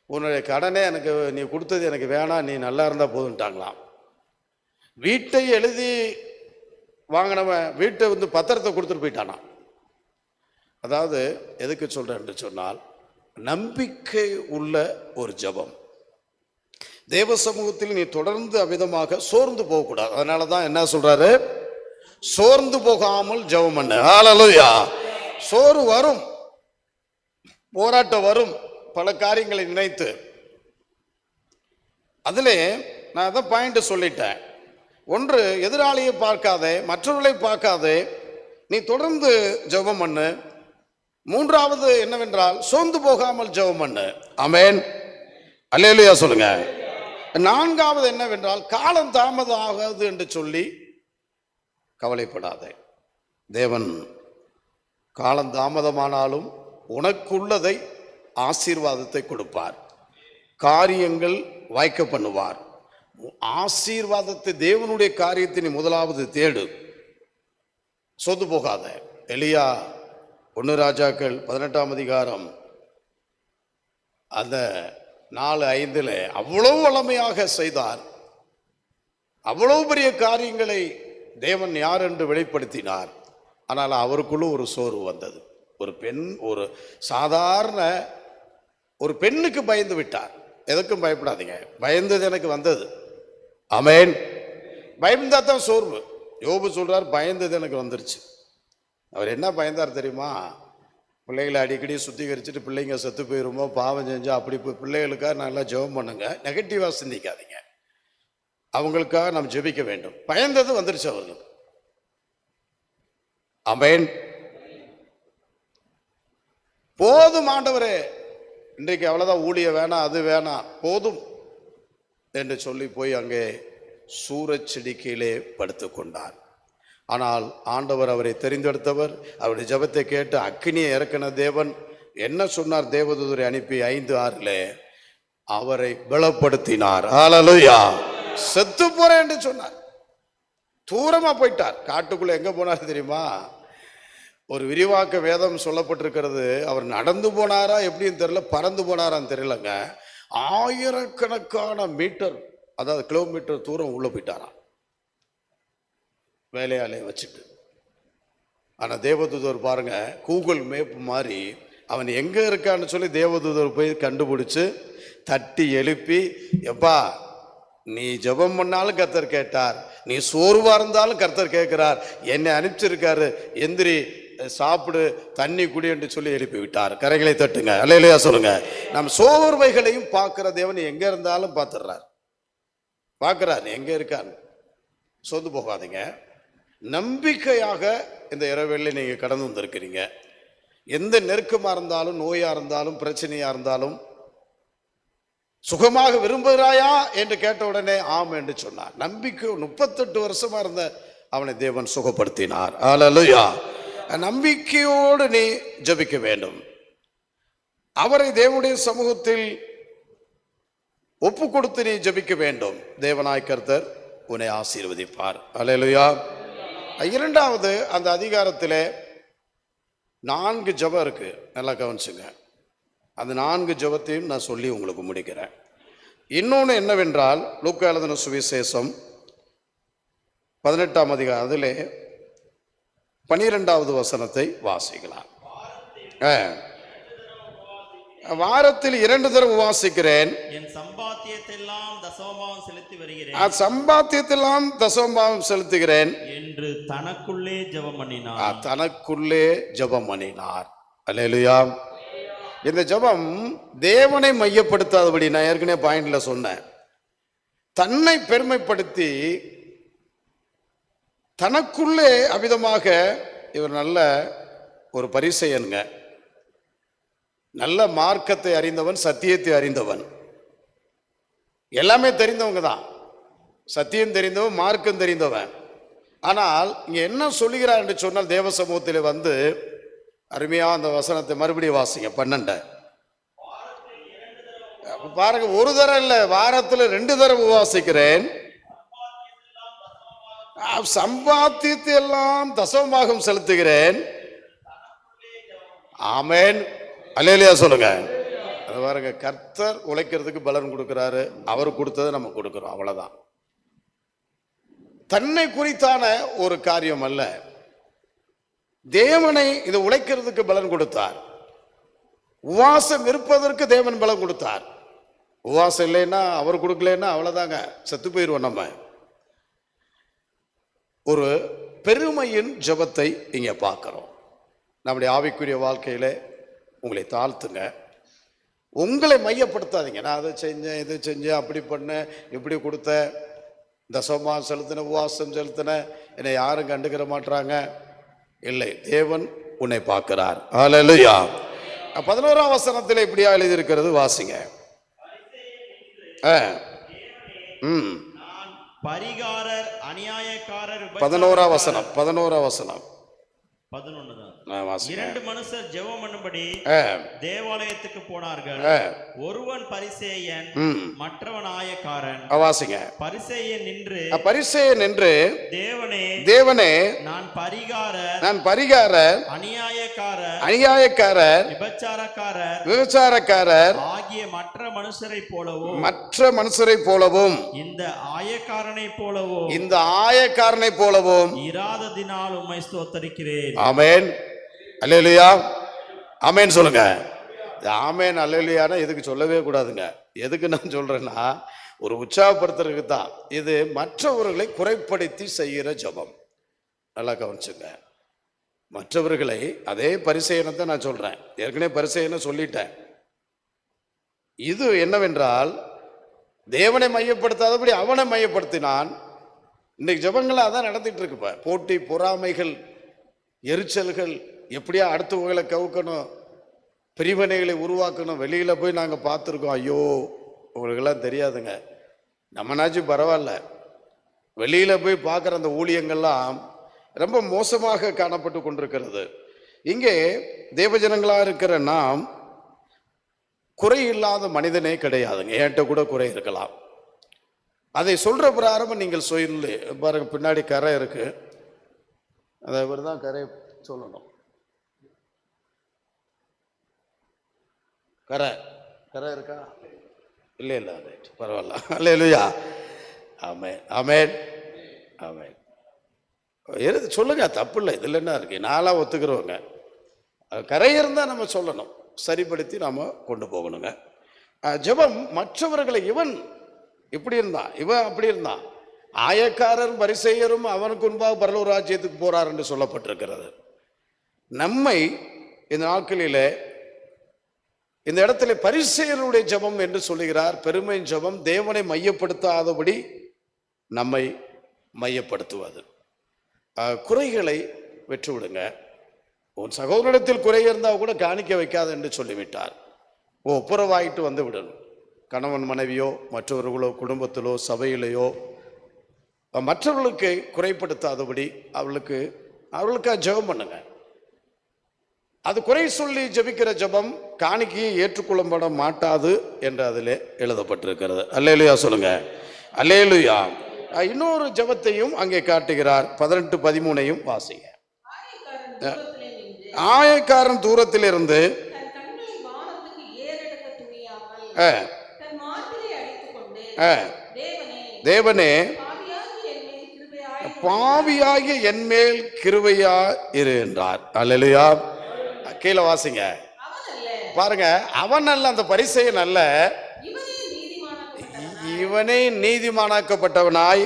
உன்னுடைய கடனே எனக்கு நீ கொடுத்தது எனக்கு வேணாம், நீ நல்லா இருந்தால் போதுன்ட்டாங்களாம். வீட்டை எழுதி வாங்கினவன் வீட்டை பத்திரத்தை கொடுத்துட்டு போயிட்டானான். அதாவது எதுக்கு சொல்கிறேன் என்று சொன்னால், நம்பிக்கை உள்ள ஒரு ஜெபம். தேவ சமூகத்தில் நீ தொடர்ந்து அவ்விதமாக சோர்ந்து போகக்கூடாது. அதனால தான் என்ன சொல்றாரு, சோர்ந்து போகாமல் ஜெபம் பண்ணு. ஹல்லேலூயா. சோறு வரும், போராட்டம் வரும், பல காரியங்களை நினைத்து. அதிலே நான் அதான் பாயிண்ட் சொல்லிட்டேன். ஒன்று, எதிராளியை பார்க்காதே, மற்றவர்களை பார்க்காதே, நீ தொடர்ந்து ஜெபம் பண்ணு. மூன்றாவது என்னவென்றால் சோர்ந்து போகாமல் ஜெபம் பண்ணு. ஆமென், அல்லேலூயா சொல்லுங்க. நான்காவது என்னவென்றால் காலம் தாமதம் ஆகாது என்று சொல்லி கவலைப்படாதே. தேவன் காலம் தாமதமானாலும் உனக்குள்ளதை ஆசீர்வாதத்தை கொடுப்பார், காரியங்கள் வாய்க்க பண்ணுவார். ஆசீர்வாதத்தை, தேவனுடைய காரியத்தை நீ முதலாவது தேடு, சொந்து போகாத. எலியா 1 ராஜாக்கள் 18ஆம் அதிகாரம் அந்த 4:5 அவ்வளவு வல்லமையாக செய்தார். அவ்வளவு பெரிய காரியங்களை தேவன் யார் என்று வெளிப்படுத்தினார். ஆனால் அவருக்குள்ள ஒரு சோர்வு வந்தது. ஒரு பெண், ஒரு சாதாரண ஒரு பெண்ணுக்கு பயந்து விட்டார். எதுக்கும் பயப்படாதீங்க, பயந்தது எனக்கு வந்தது. ஆமென். பயந்தா தான் சோர்வு. யோபு சொல்றார், பயந்தது எனக்கு வந்துருச்சு. அவர் என்ன பயந்தார் தெரியுமா? பிள்ளைகளை அடிக்கடி சுத்திகரிச்சுட்டு பிள்ளைங்க செத்து போயிருமோ, பாவம் செஞ்சா அப்படி போய் பிள்ளைகளுக்காக நல்லா ஜெபம் பண்ணுங்க, நெகட்டிவாக சிந்திக்காதீங்க. அவங்களுக்காக நாம் ஜெபிக்க வேண்டும். பயந்தது வந்துருச்சு அவர்களுக்கு. ஆமென். போதும் ஆண்டவரே, இன்றைக்கு அவ்வளோதான், ஊழிய வேணாம், அது வேணாம், போதும் என்று சொல்லி போய் அங்கே சூரச்செடி கீழே படுத்து கொண்டார். ஆனால் ஆண்டவர் அவரை தெரிந்தெடுத்தவர். அவருடைய ஜெபத்தை கேட்டு அக்கினியை இறக்கின தேவன் என்ன சொன்னார்? தேவதூதரை அனுப்பி 5:6 அவரை பலப்படுத்தினார். ஹல்லேலூயா. செத்து போறேன் என்று சொன்னார். தூரமா போயிட்டார். காட்டுக்குள்ள எங்க போனார் தெரியுமா? ஒரு விரிவாக்க வேதம் சொல்லப்பட்டிருக்கிறது. அவர் நடந்து போனாரா எப்படின்னு தெரியல, பறந்து போனாரான்னு தெரியலங்க. 1000கணக்கான மீட்டர், அதாவது கிலோமீட்டர் தூரம் உள்ள போயிட்டாராம் வேலையாலே வச்சுட்டு. ஆனால் தேவதூதர் பாருங்க, கூகுள் மேப் மாதிரி அவன் எங்க இருக்கான்னு சொல்லி தேவதூதர் போய் கண்டுபிடிச்சு தட்டி எழுப்பி, எப்பா நீ ஜெபம் பண்ணாலும் கர்த்தர் கேட்டார், நீ சோர்வா இருந்தாலும் கர்த்தர் கேட்கிறார், என்னை அனுப்பிச்சிருக்காரு, எந்திரி, சாப்பிடு, தண்ணி குடி என்று சொல்லி எழுப்பி விட்டார். கரைகளை தட்டுங்க, அல்லேலூயா சொல்லுங்க. நம் சோர்வைகளையும் பார்க்கிற தேவன் எங்க இருந்தாலும் பார்த்துடுறார், பார்க்கிறார் எங்க இருக்கான்னு. சொந்து போகாதீங்க. நம்பிக்கையாக இந்த இரவேளை நீங்க கடந்து வந்திருக்கிறீங்க. எந்த நெருக்கமா இருந்தாலும், நோயா இருந்தாலும், பிரச்சனையா இருந்தாலும், சுகமாக விரும்புகிறாயா என்று கேட்ட உடனே ஆம் என்று சொன்னார். நம்பிக்கை 38 வருஷமா இருந்த அவனை தேவன் சுகப்படுத்தினார். ஹல்லேலூயா. நம்பிக்கையோடு நீ ஜெபிக்க வேண்டும். அவரை தேவனுடைய சமூகத்தில் ஒப்பு கொடுத்து நீ ஜெபிக்க வேண்டும். தேவனாய் கர்த்தர் உன்னை ஆசீர்வதிப்பார். ஹல்லேலூயா. இரண்டாவது, அந்த அதிகாரத்திலே 4 ஜெபம் இருக்கு, நல்லா கவனிச்சுங்க. அந்த 4 ஜெபத்தையும் நான் சொல்லி உங்களுக்கு முடிக்கிறேன். இன்னொன்று என்னவென்றால், லூக்கா எழுதின சுவிசேஷம் 18ஆம் அதிகாரம் அதிலே 12வது வசனத்தை வாசிக்கலாம். வாரத்தில் 2 தடவை உபவாசிக்கிறேன், என் சம்பாத்தியத்தெல்லாம் தசமபாகம் செலுத்தி வருகிறேன், சம்பாத்தியத்தெல்லாம் தசமபாகம் செலுத்துகிறேன் என்று தனக்குள்ளே ஜெபம் பண்ணினார். தனக்குள்ளே ஜெபம் பண்ணினார். அல்லேலூயா. இந்த ஜெபம் தேவனை மையப்படுத்தாதபடி, நான் ஏற்கனவே பாயிண்ட்ல சொன்னேன், தன்னை பெருமைப்படுத்தி தனக்குள்ளே அவிதமாக, இவர் நல்ல ஒரு பரிசேயனுங்க, நல்ல மார்க்கத்தை அறிந்தவன், சத்தியத்தை அறிந்தவன், எல்லாமே தெரிந்தவங்க தான், சத்தியம் தெரிந்தவன், மார்க்கம் தெரிந்தவன். ஆனால் இங்க என்ன சொல்லுகிறார் என்று சொன்னால், தேவ சமூகத்தில் வந்து அருமையா அந்த வசனத்தை மறுபடியும் வாசிங்க. 12 பாருங்க. ஒரு தடவை இல்லை, வாரத்தில் 2 தடவை உபவாசிக்கிறேன், சம்பாத்தியத்தை எல்லாம் தசமபாகம் செலுத்துகிறேன். ஆமென், அல்லேலூயா சொல்லுங்க. அது பாருங்க, கர்த்தர் உழைக்கிறதுக்கு பலன் கொடுக்கிறாரு, அவர் கொடுத்ததை நம்ம கொடுக்கிறோம், அவ்வளவுதான். தன்னை குறித்தான ஒரு காரியம் அல்ல, தேவனை இது உழைக்கிறதுக்கு பலன் கொடுத்தார். உபவாசம் இருப்பதற்கு தேவன் பலன் கொடுத்தார். உபவாசம் இல்லைன்னா, அவர் கொடுக்கலன்னா அவ்வளவுதாங்க, செத்து போயிடுவோம் நம்ம. ஒரு பெருமையின் ஜெபத்தை இங்க பார்க்கிறோம். நம்முடைய ஆவிக்குரிய வாழ்க்கையில உங்களை தாழ்த்துங்க, உங்களை மையப்படுத்தாதீங்க. நான் அதை செஞ்சேன், இதை செஞ்சேன், அப்படி பண்ணேன், இப்படி கொடுத்தேன், தசமபாகம் செலுத்தின, உபவாசம் செலுத்தின, என்னை யாரும் கண்டுக்கிற மாட்டாங்க. இல்லை, தேவன் உன்னை பார்க்கிறார். ஹல்லேலூயா. 11ஆம் வசனத்தில் இப்படியா எழுதியிருக்கிறது, வாசிங்க. நான் பரிகாரர் அநியாயக்காரர் 11ஆம் வசனம் 11 11 வாசிங்க. 2 மனுஷர் ஜெபம் பண்ணும்படி தேவாலயத்துக்கு போனார்கள். ஒருவன் பரிசேயன், மற்றவன் ஆயக்காரன். வாசிங்க. பரிசேயன் நின்று தேவனே தேவனே நான் பரிகாரர் அநியாயக்காரர் விபச்சாரக்காரர் ஆகிய மற்ற மனுஷரை போலவும் இந்த ஆயக்காரனை போலவும் இராததினால் உம்மை ஸ்தோத்தரிக்கிறேன். ஆமென். அல்லேலூயா. ஆமென் சொல்லுங்க. ஆமென் அல்லேலூயானா எதுக்கு சொல்லவே கூடாதுங்க. எதுக்கு நான் சொல்றேன்னா, ஒரு உற்சாகப்படுத்துறதுக்கு தான். இது மற்றவர்களை குறைப்படுத்தி செய்கிற ஜெபம். நல்லா கவனிச்சுங்க. மற்றவர்களை, அதே பரிசேயனத்தை நான் சொல்றேன், ஏற்கனவே பரிசேயனை சொல்லிட்டேன். இது என்னவென்றால், தேவனை மையப்படுத்தாதபடி அவனை மையப்படுத்தினான். இன்னைக்கு ஜெபங்களை அதான் நடத்திட்டு இருக்கு. போட்டி, பொறாமைகள், எரிச்சல்கள், எப்படியா அடுத்தவங்களை கவுக்கணும், பிரிவினைகளை உருவாக்கணும். வெளியில போய் நாங்கள் பார்த்துருக்கோம். ஐயோ, உங்களுக்கெல்லாம் தெரியாதுங்க, நம்மனாச்சும் பரவாயில்ல. வெளியில போய் பார்க்குற அந்த ஊழியங்கள்லாம் ரொம்ப மோசமாக காணப்பட்டு கொண்டிருக்கிறது. இங்கே தேவஜனங்களாக இருக்கிற நாம் குறை இல்லாத மனிதனே கிடையாதுங்க. என்கிட்ட கூட குறை இருக்கலாம். அதை சொல்ற பிராரம்பம் நீங்கள் சொல்லு பாருங்க. பின்னாடி கரை இருக்கு, அதை இவர் தான் கரை சொல்லணும். கரை இருக்கா? இல்லை ரைட், பரவாயில்ல. அல்லேலூயா. ஆமென் ஆமென் ஆமென். சொல்லுங்க, தப்பு இல்லை. இதில் என்ன இருக்கு? நான்லாம் ஒத்துக்கிறவங்க. கரை இருந்தால் நம்ம சொல்லணும், சரிப்படுத்தி நாம கொண்டு போகணுங்க. ஜெபம் மற்றவர்களை, இவன் இப்படி இருந்தான், இவன் அப்படி இருந்தான், ஆயக்காரரும் பரிசேயரும் அவனுக்கு முன்பாக பரலோக ராஜ்யத்துக்கு போறார் என்று சொல்லப்பட்டிருக்கிறது. நம்மை இந்த நாட்களிலே இந்த இடத்துல பரிசேயருடைய ஜெபம் என்று சொல்லுகிறார். பெருமை ஜெபம் தேவனை மையப்படுத்தாதபடி நம்மை மையப்படுத்துவது. குறைகளை வெற்றுவிடுங்க. உன் சகோதரத்தில் குறை இருந்தால் கூட காணிக்க வைக்காது என்று சொல்லிவிட்டார். ஒப்புரவாயிட்டு வந்து விடணும். கணவன் மனைவியோ, மற்றவர்களோ, குடும்பத்திலோ, சபையிலேயோ மற்றவர்களுக்கு குறைப்படுத்தாதபடி அவர்களுக்காக ஜெபம் பண்ணுங்க. அது குறை சொல்லி ஜெபிக்கிற ஜெபம் காணிக்கையை ஏற்றுக்கொள்ளப்பட மாட்டாது என்று அதில் எழுதப்பட்டிருக்கிறது. அல்லேலூயா சொல்லுங்க. அல்லேலூயா. இன்னொரு ஜெபத்தையும் அங்கே காட்டுகிறார். 18-13 வாசிங்க. ஆயக்காரன் தூரத்தில் இருந்து தேவனே பாவியாகிய என்மேல் கிருபையா இரு என்றார். அல்லேலூயா. கீழே வாசிங்க. பாருங்க, அவன் அல்ல, அந்த பரிசேயன் அல்ல, இவனே நீதிமானாக்கப்பட்டவனாய்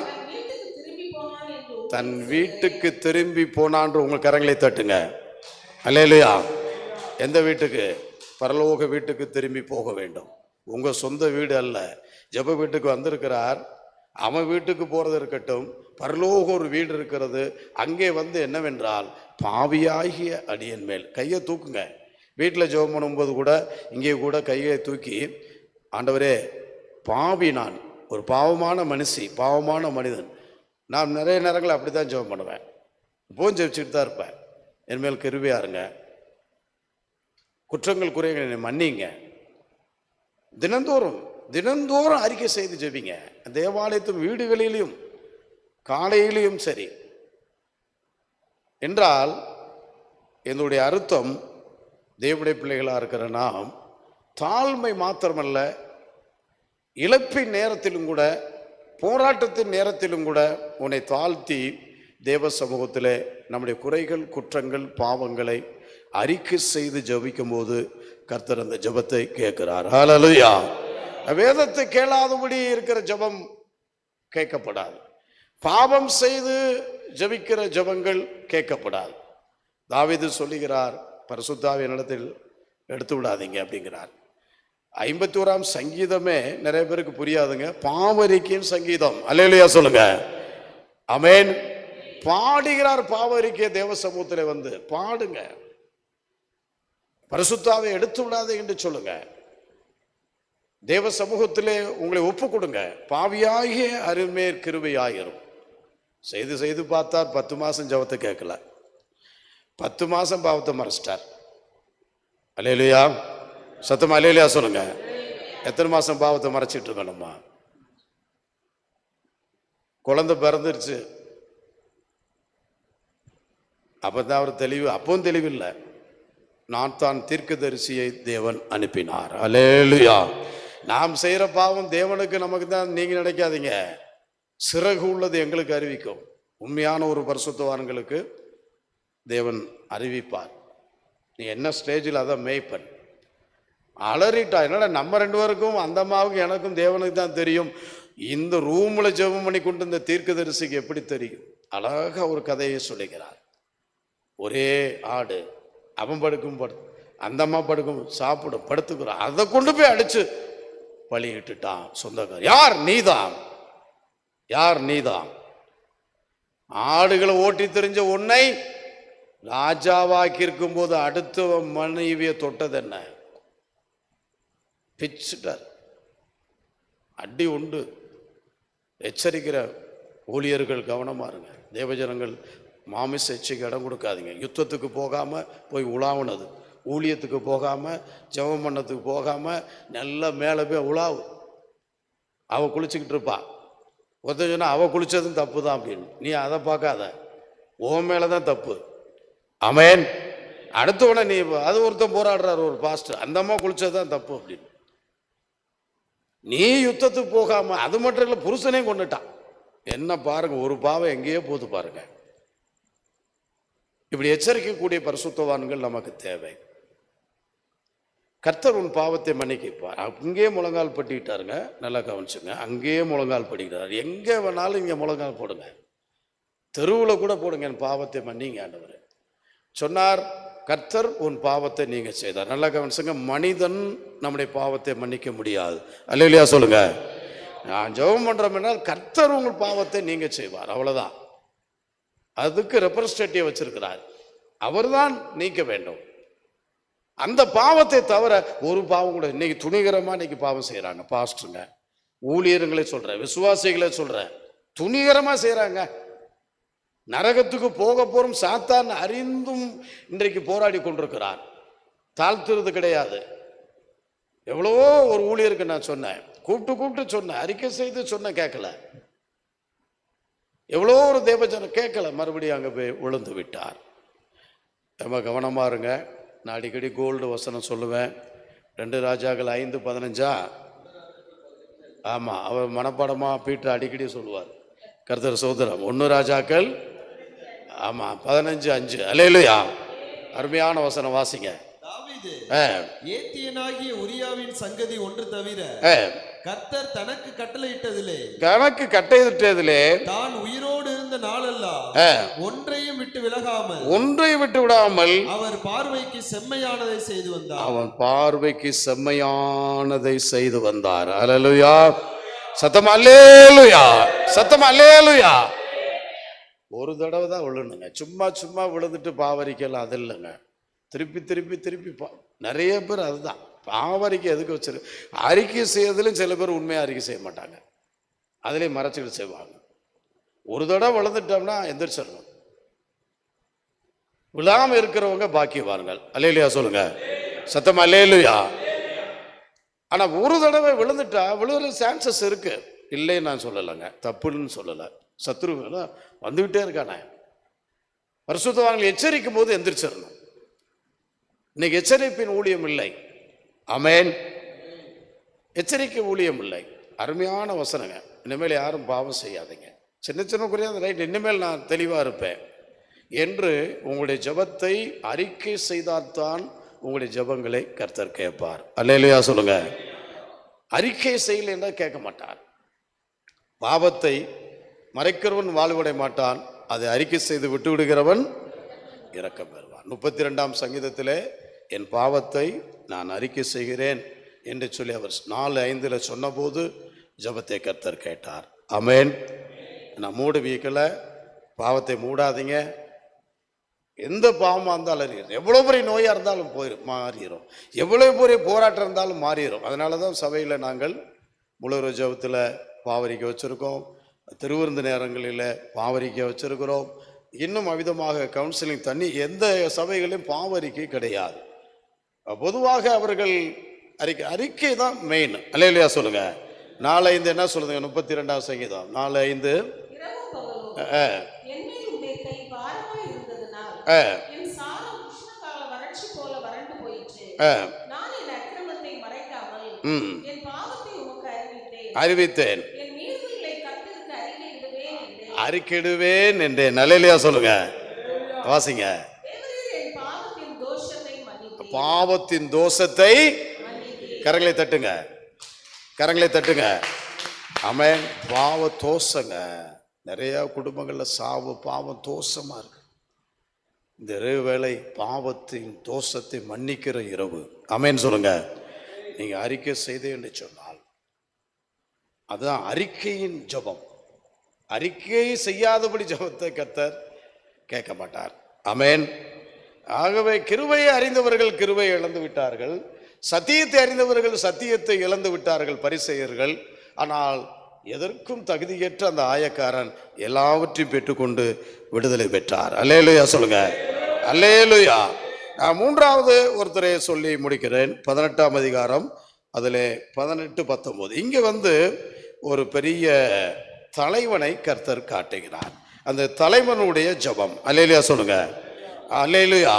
தன் வீட்டுக்கு திரும்பி போனான். உங்கள் கரங்களை தட்டுங்க. அல்லேலூயா. எந்த வீட்டுக்கு? பரலோக வீட்டுக்கு திரும்பி போக வேண்டும். உங்க சொந்த வீடு அல்ல. ஜெப வீட்டுக்கு வந்திருக்கிறார். அவன் வீட்டுக்கு போறது இருக்கட்டும், பரலோக ஒரு வீடு இருக்கிறது. அங்கே வந்து என்னவென்றால், பாவியாகிய அடியன் மேல் கையை தூக்குங்க. வீட்டில் ஜெபம் பண்ணும்போது கூட, இங்கே கூட கையை தூக்கி, ஆண்டவரே பாவி, நான் ஒரு பாவமான பாவமான மனிதன். நான் நிறைய நேரங்கள் அப்படி தான் ஜெபம் பண்ணுவேன். இப்போவும் ஜெபிச்சுட்டு தான் இருப்பேன். என்மேல் கிருபையா இருங்க, குற்றங்கள் குறைகள் என்னை மன்னிங்க. தினந்தோறும் அறிக்கை செய்து ஜெபிங்க. தேவாலயத்தும் வீடுகளிலும் காலையிலையும் சரி. என்றால் என்னுடைய அர்த்தம், தேவனுடைய பிள்ளைகளாக இருக்கிற நாம் தாழ்மை மாத்திரமல்ல, இழப்பின் நேரத்திலும் கூட, போராட்டத்தின் நேரத்திலும் கூட உன்னை தாழ்த்தி தேவ சமூகத்தில் நம்முடைய குறைகள், குற்றங்கள், பாவங்களை அறிக்கை செய்து ஜெபிக்கும் போது கர்த்தர் அந்த ஜெபத்தை கேட்கிறார். ஹல்லேலூயா. வேதத்தை கேளாதபடி இருக்கிற ஜெபம் கேட்கப்படாது. பாவம் செய்து ஜெபிக்கிற ஜெபங்கள் கேட்கப்படாது. தாவீது சொல்லுகிறார், பரிசுத்தாவின் இடத்தில் எடுத்து விடாதீங்க அப்படிங்கிறார். 51ஆம் சங்கீதமே நிறைய பேருக்கு புரியாதுங்க. பாவரிக்கையின் சங்கீதம். அல்லேலூயா சொல்லுங்க. ஆமென். பாடுகிறார் பாவரிக்கை. தேவ சமூகத்தில் வந்து பாடுங்க. பரிசுத்தாவை எடுத்து விடாதே என்று சொல்லுங்க. தேவ சமூகத்திலே உங்களை ஒப்பு கொடுங்க. பாவியாகிய அருமேற் கிருபையாயிரும். செய்து செய்து பார்த்தார், 10 மாசம் ஜெபத்தை கேட்கல, 10 மாசம் பாவத்தை மறைச்சிட்டார். அல்லேலூயா, சத்தமா அல்லேலூயா சொல்லுங்க. எத்தனை மாசம் பாவத்தை மறைச்சிட்டு இருக்கணுமா? குழந்தை பிறந்துருச்சு, அப்பதான் அவர் தெளிவு. அப்பவும் தெளிவில்லை. நான் தான் தீர்க்கதரிசியை தேவன் அனுப்பினார். அல்லேலூயா. நாம் செய்யற பாவம் தேவனுக்கு நமக்கு தான் நீங்க நினைக்காதீங்க. சிறகு உள்ளது எங்களுக்கு அறிவிக்கும். உண்மையான ஒரு பரிசுத்தவான்களுக்கு தேவன் அறிவிப்பார். நீ என்ன ஸ்டேஜில் அதை மேய்ப்பன். அலறிட்டா என்னடா, நம்ம 2 பேருக்கும் அந்த அம்மாவுக்கும் எனக்கும் தேவனுக்கு தான் தெரியும். இந்த ரூம்ல ஜெபம் பண்ணி கொண்டு இந்த தீர்க்கதரிசிக்கு எப்படி தெரியும்? அழகா ஒரு கதையை சொல்லுகிறார். ஒரே ஆடு, அவன் படுக்கும் அந்த அம்மா படுக்கும், சாப்பிடும், படுத்துக்கிறான். அதை கொண்டு போய் அடிச்சு பலியிட்டுட்டான் சொந்தக்காரர். யார்? நீதான். யார்? நீதான். ஆடுகளை ஓட்டி தெரிஞ்ச உன்னை ராஜாவாக்கி இருக்கும் போது அடுத்த மனைவியை தொட்டது என்ன? பிச்சுட்டார். அடி உண்டு. எச்சரிக்கிற ஊழியர்கள் கவனமா இருங்க. தேவஜனங்கள் மாமிச எச்சைக்கு இடம் கொடுக்காதீங்க. யுத்தத்துக்கு போகாம போய் உலாவுனது, ஊழியத்துக்கு போகாம ஜெபம் பண்ணத்துக்கு போகாம நல்ல மேலே போய் உலாவு. அவ குளிச்சுக்கிட்டு இருப்பா. ஒருத்தன் சொன்னா அவ குளிச்சதும் தப்பு தான் அப்படின்னு. நீ அதை பார்க்காத, உன் மேலதான் தப்பு. ஆமென். அடுத்தவன நீ அது ஒருத்தன் போராடுறாரு, ஒரு பாஸ்டர், அந்த அம்மா குளிச்சதுதான் தப்பு அப்படின்னு. நீ யுத்தத்துக்கு போகாம, அது மட்டும் இல்லை, புருஷனையும் கொண்டுட்டான். என்ன பாருங்க, ஒரு பாவம் எங்கேயோ போது பாருங்க. இப்படி எச்சரிக்கக்கூடிய பரிசுத்தவான்கள் நமக்கு தேவை. கர்த்தர் உன் பாவத்தை மன்னிப்பார். அங்கேயே முழங்கால் பட்டிக்கிட்டாருங்க. நல்லா கவனிச்சுங்க. அங்கேயே முழங்கால் பட்டிக்கிட்டார். எங்கே வேணாலும் இங்கே முழங்கால் போடுங்க, தெருவில் கூட போடுங்க. என் பாவத்தை மன்னிங்க ஆண்டவர் சொன்னார். கர்த்தர் உன் பாவத்தை நீங்க செய்தார். நல்லா கவனிச்சுங்க. மனிதன் நம்முடைய பாவத்தை மன்னிக்க முடியாது. அல்லேலூயா சொல்லுங்க. நான் ஜெபம் பண்றோம்னா கர்த்தர் உங்கள் பாவத்தை நீங்க செய்வார், அவ்வளவுதான். அதுக்கு ரெப்ரசன்டேட்டிவ் வச்சிருக்கிறார், அவர்தான் நீக்க வேண்டும். அந்த பாவத்தை தவிர ஒரு பாவம் கூட இன்னைக்கு துணிகரமா இன்னைக்கு பாவம் செய்யறாங்க. பாஸ்டருங்க, ஊழியர்களே சொல்றேன், விசுவாசிகளே சொல்றேன், துணிகரமா செய்யறாங்க. நரகத்துக்கு போக போறோம் சாத்தான் அறிந்தும் இன்றைக்கு போராடி கொண்டிருக்கிறார். தாழ்த்துறது கிடையாது. எவ்வளவோ ஒரு ஊழியருக்கு நான் சொன்னேன், கூப்பிட்டு சொன்னேன், அறிக்கை செய்து சொன்ன, கேட்கல. எவ்வளோ ஒரு தேவஜனம் கேட்கல, மறுபடியும் அங்கே போய் விழுந்து விட்டார். ரொம்ப கவனமா இருங்க. நான் அடிக்கடி கோல்டு வசனம் சொல்லுவேன். 2 ராஜாக்கள் 5:15. ஆமா, அவர் மனப்பாடமா பீட்டர் அடிக்கடி சொல்லுவார். கர்த்தர் சோதரம் 1 ராஜாக்கள் ஆமா 15:5. அல்லேலூயா. அருமையான வசனம் வாசிங்க. ஏத்தியனாகிய உரியாவின் சங்கதி ஒன்று தவிர கர்த்தர் தனக்கு கட்டளையிட்டதிலே தான் உயிரோடு இருந்த நாளெல்லாம் ஒன்றையும் விட்டு விடாமல் அவர் பார்வைக்கு செம்மையானதை செய்து வந்தார். அவன் பார்வைக்கு செம்மையானதை செய்து வந்தார். அல்லேலூயா. சத்தம் அல்லேலூயா. சத்தம் அல்லேலூயா. ஒரு தடவை தான் விழுணுங்க. சும்மா விழுந்துட்டு பாவரிக்கலாம், அது இல்லைங்க. திருப்பி நிறைய பேர் அதுதான் பாவரிக்கை எதுக்கு வச்சிரு. அறிக்கை செய்யறதுலையும் சில பேர் உண்மையா அறிக்கை செய்ய மாட்டாங்க, அதுலேயும் மறைச்சிக்கிட்டு செய்வாங்க. ஒரு தடவை விழுந்துட்டோம்னா எந்திரிச்சிடணும். விழாம இருக்கிறவங்க பாக்கியவான்கள். அல்லேலூயா சொல்லுங்க. சத்தம் அல்லேலூயா. ஆனா ஒரு தடவை விழுந்துட்டா விழுகிற சான்சஸ் இருக்கு, இல்லைன்னு நான் சொல்லலைங்க, தப்புன்னு சொல்லலை. சத்ரு வந்துகிட்டே இருக்கானே. பரிசுத்தவான்கள் எச்சரிக்கும் போது எந்திரிச்சிடணும். இன்னைக்கு எச்சரிப்பின் ஊழியம் இல்லை. ஆமென். எச்சரிக்கை ஊழியம் இல்லை. அருமையான வசனங்க. இனிமேல் யாரும் பாவம் செய்யாதீங்க. சின்ன குறையாத ரைட், இனிமேல் நான் தெளிவா இருப்பேன் என்று உங்களுடைய ஜெபத்தை அறிக்கை செய்தால்தான் உங்களுடைய ஜெபங்களை கர்த்தர் கேட்பார். அல்லேலூயா சொல்லுங்க. அறிக்கை செய்யலைன்னா கேட்க மாட்டார். பாவத்தை மறைக்கிறவன் வாழ்வடைய மாட்டான், அதை அறிக்கை செய்து விட்டு விடுகிறவன் இரக்கம் பெறுவான். 32ஆம் சங்கீதத்திலே என் பாவத்தை நான் அறிக்கை செய்கிறேன் என்று சொல்லி அவர் 4:5 சொன்னபோது ஜெபத்தை கர்த்தர் கேட்டார். ஆமென். நான் மூடு வீக்கல, பாவத்தை மூடாதீங்க. எந்த பாவமாக இருந்தாலும் அறியும், எவ்வளோ பெரிய நோயாக இருந்தாலும் மாறிடும், எவ்வளோ பெரிய போராட்டம் இருந்தாலும் மாறிடும். அதனால தான் சபையில் நாங்கள் முழு ஜெபத்தில் பாவரிக்கை வச்சுருக்கோம், திருவிருந்து நேரங்களில் பாவரிக்கை வச்சுருக்கிறோம். இன்னும் அவிதமாக கவுன்சிலிங் தண்ணி எந்த சபைகளையும் பாவரிக்கை கிடையாது. பொதுவாக அவர்கள் அறிக்கை தான் மெயின். அல்லேலூயா சொல்லுங்க. 4:5 என்ன சொல்லுதுங்க? 32ஆம் சங்கீதம் 4:5. அறிவித்தேன், அறிக்கையிடுவேன் என்றேன். அல்லேலூயா சொல்லுங்க. வாசிங்க. பாவத்தின் தோஷத்தை, கரங்களை தட்டுங்க, கரங்களை தட்டுங்க. ஆமென். பாவ தோஷங்க. நிறைய குடும்பங்கள்ல சாவு, பாவம் தோஷமா இருக்கு. இந்த இரவு வேளை பாவத்தின் தோஷத்தை மன்னிக்கிற இரவு. ஆமென் சொல்லுங்க. நீங்க அறிக்கை செய்தே என்று சொன்னால் அதுதான் அறிக்கையின் ஜெபம். அறிக்கை செய்யாதபடி ஜெபத்தை கர்த்தர் கேட்க மாட்டார். ஆமென். ஆகவே கிருபையை அறிந்தவர்கள் கிருபையை இழந்து விட்டார்கள், சத்தியத்தை அறிந்தவர்கள் சத்தியத்தை இழந்து விட்டார்கள், பரிசேயர்கள். ஆனால் எதற்கும் தகுதியற்ற அந்த ஆயக்காரன் எல்லாவற்றையும் பெற்றுக்கொண்டு விடுதலை பெற்றார். அல்லேலூயா சொல்லுங்க. அல்லேலூயா. நான் 3வது ஒருத்தரை சொல்லி முடிக்கிறேன். 18ஆம் அதிகாரம் அதில் 18-19. இங்கே ஒரு பெரிய தலைவனை கர்த்தர் காட்டுகிறார். அந்த தலைவனுடைய ஜெபம். அல்லேலூயா சொல்லுங்க. அல்லேலூயா.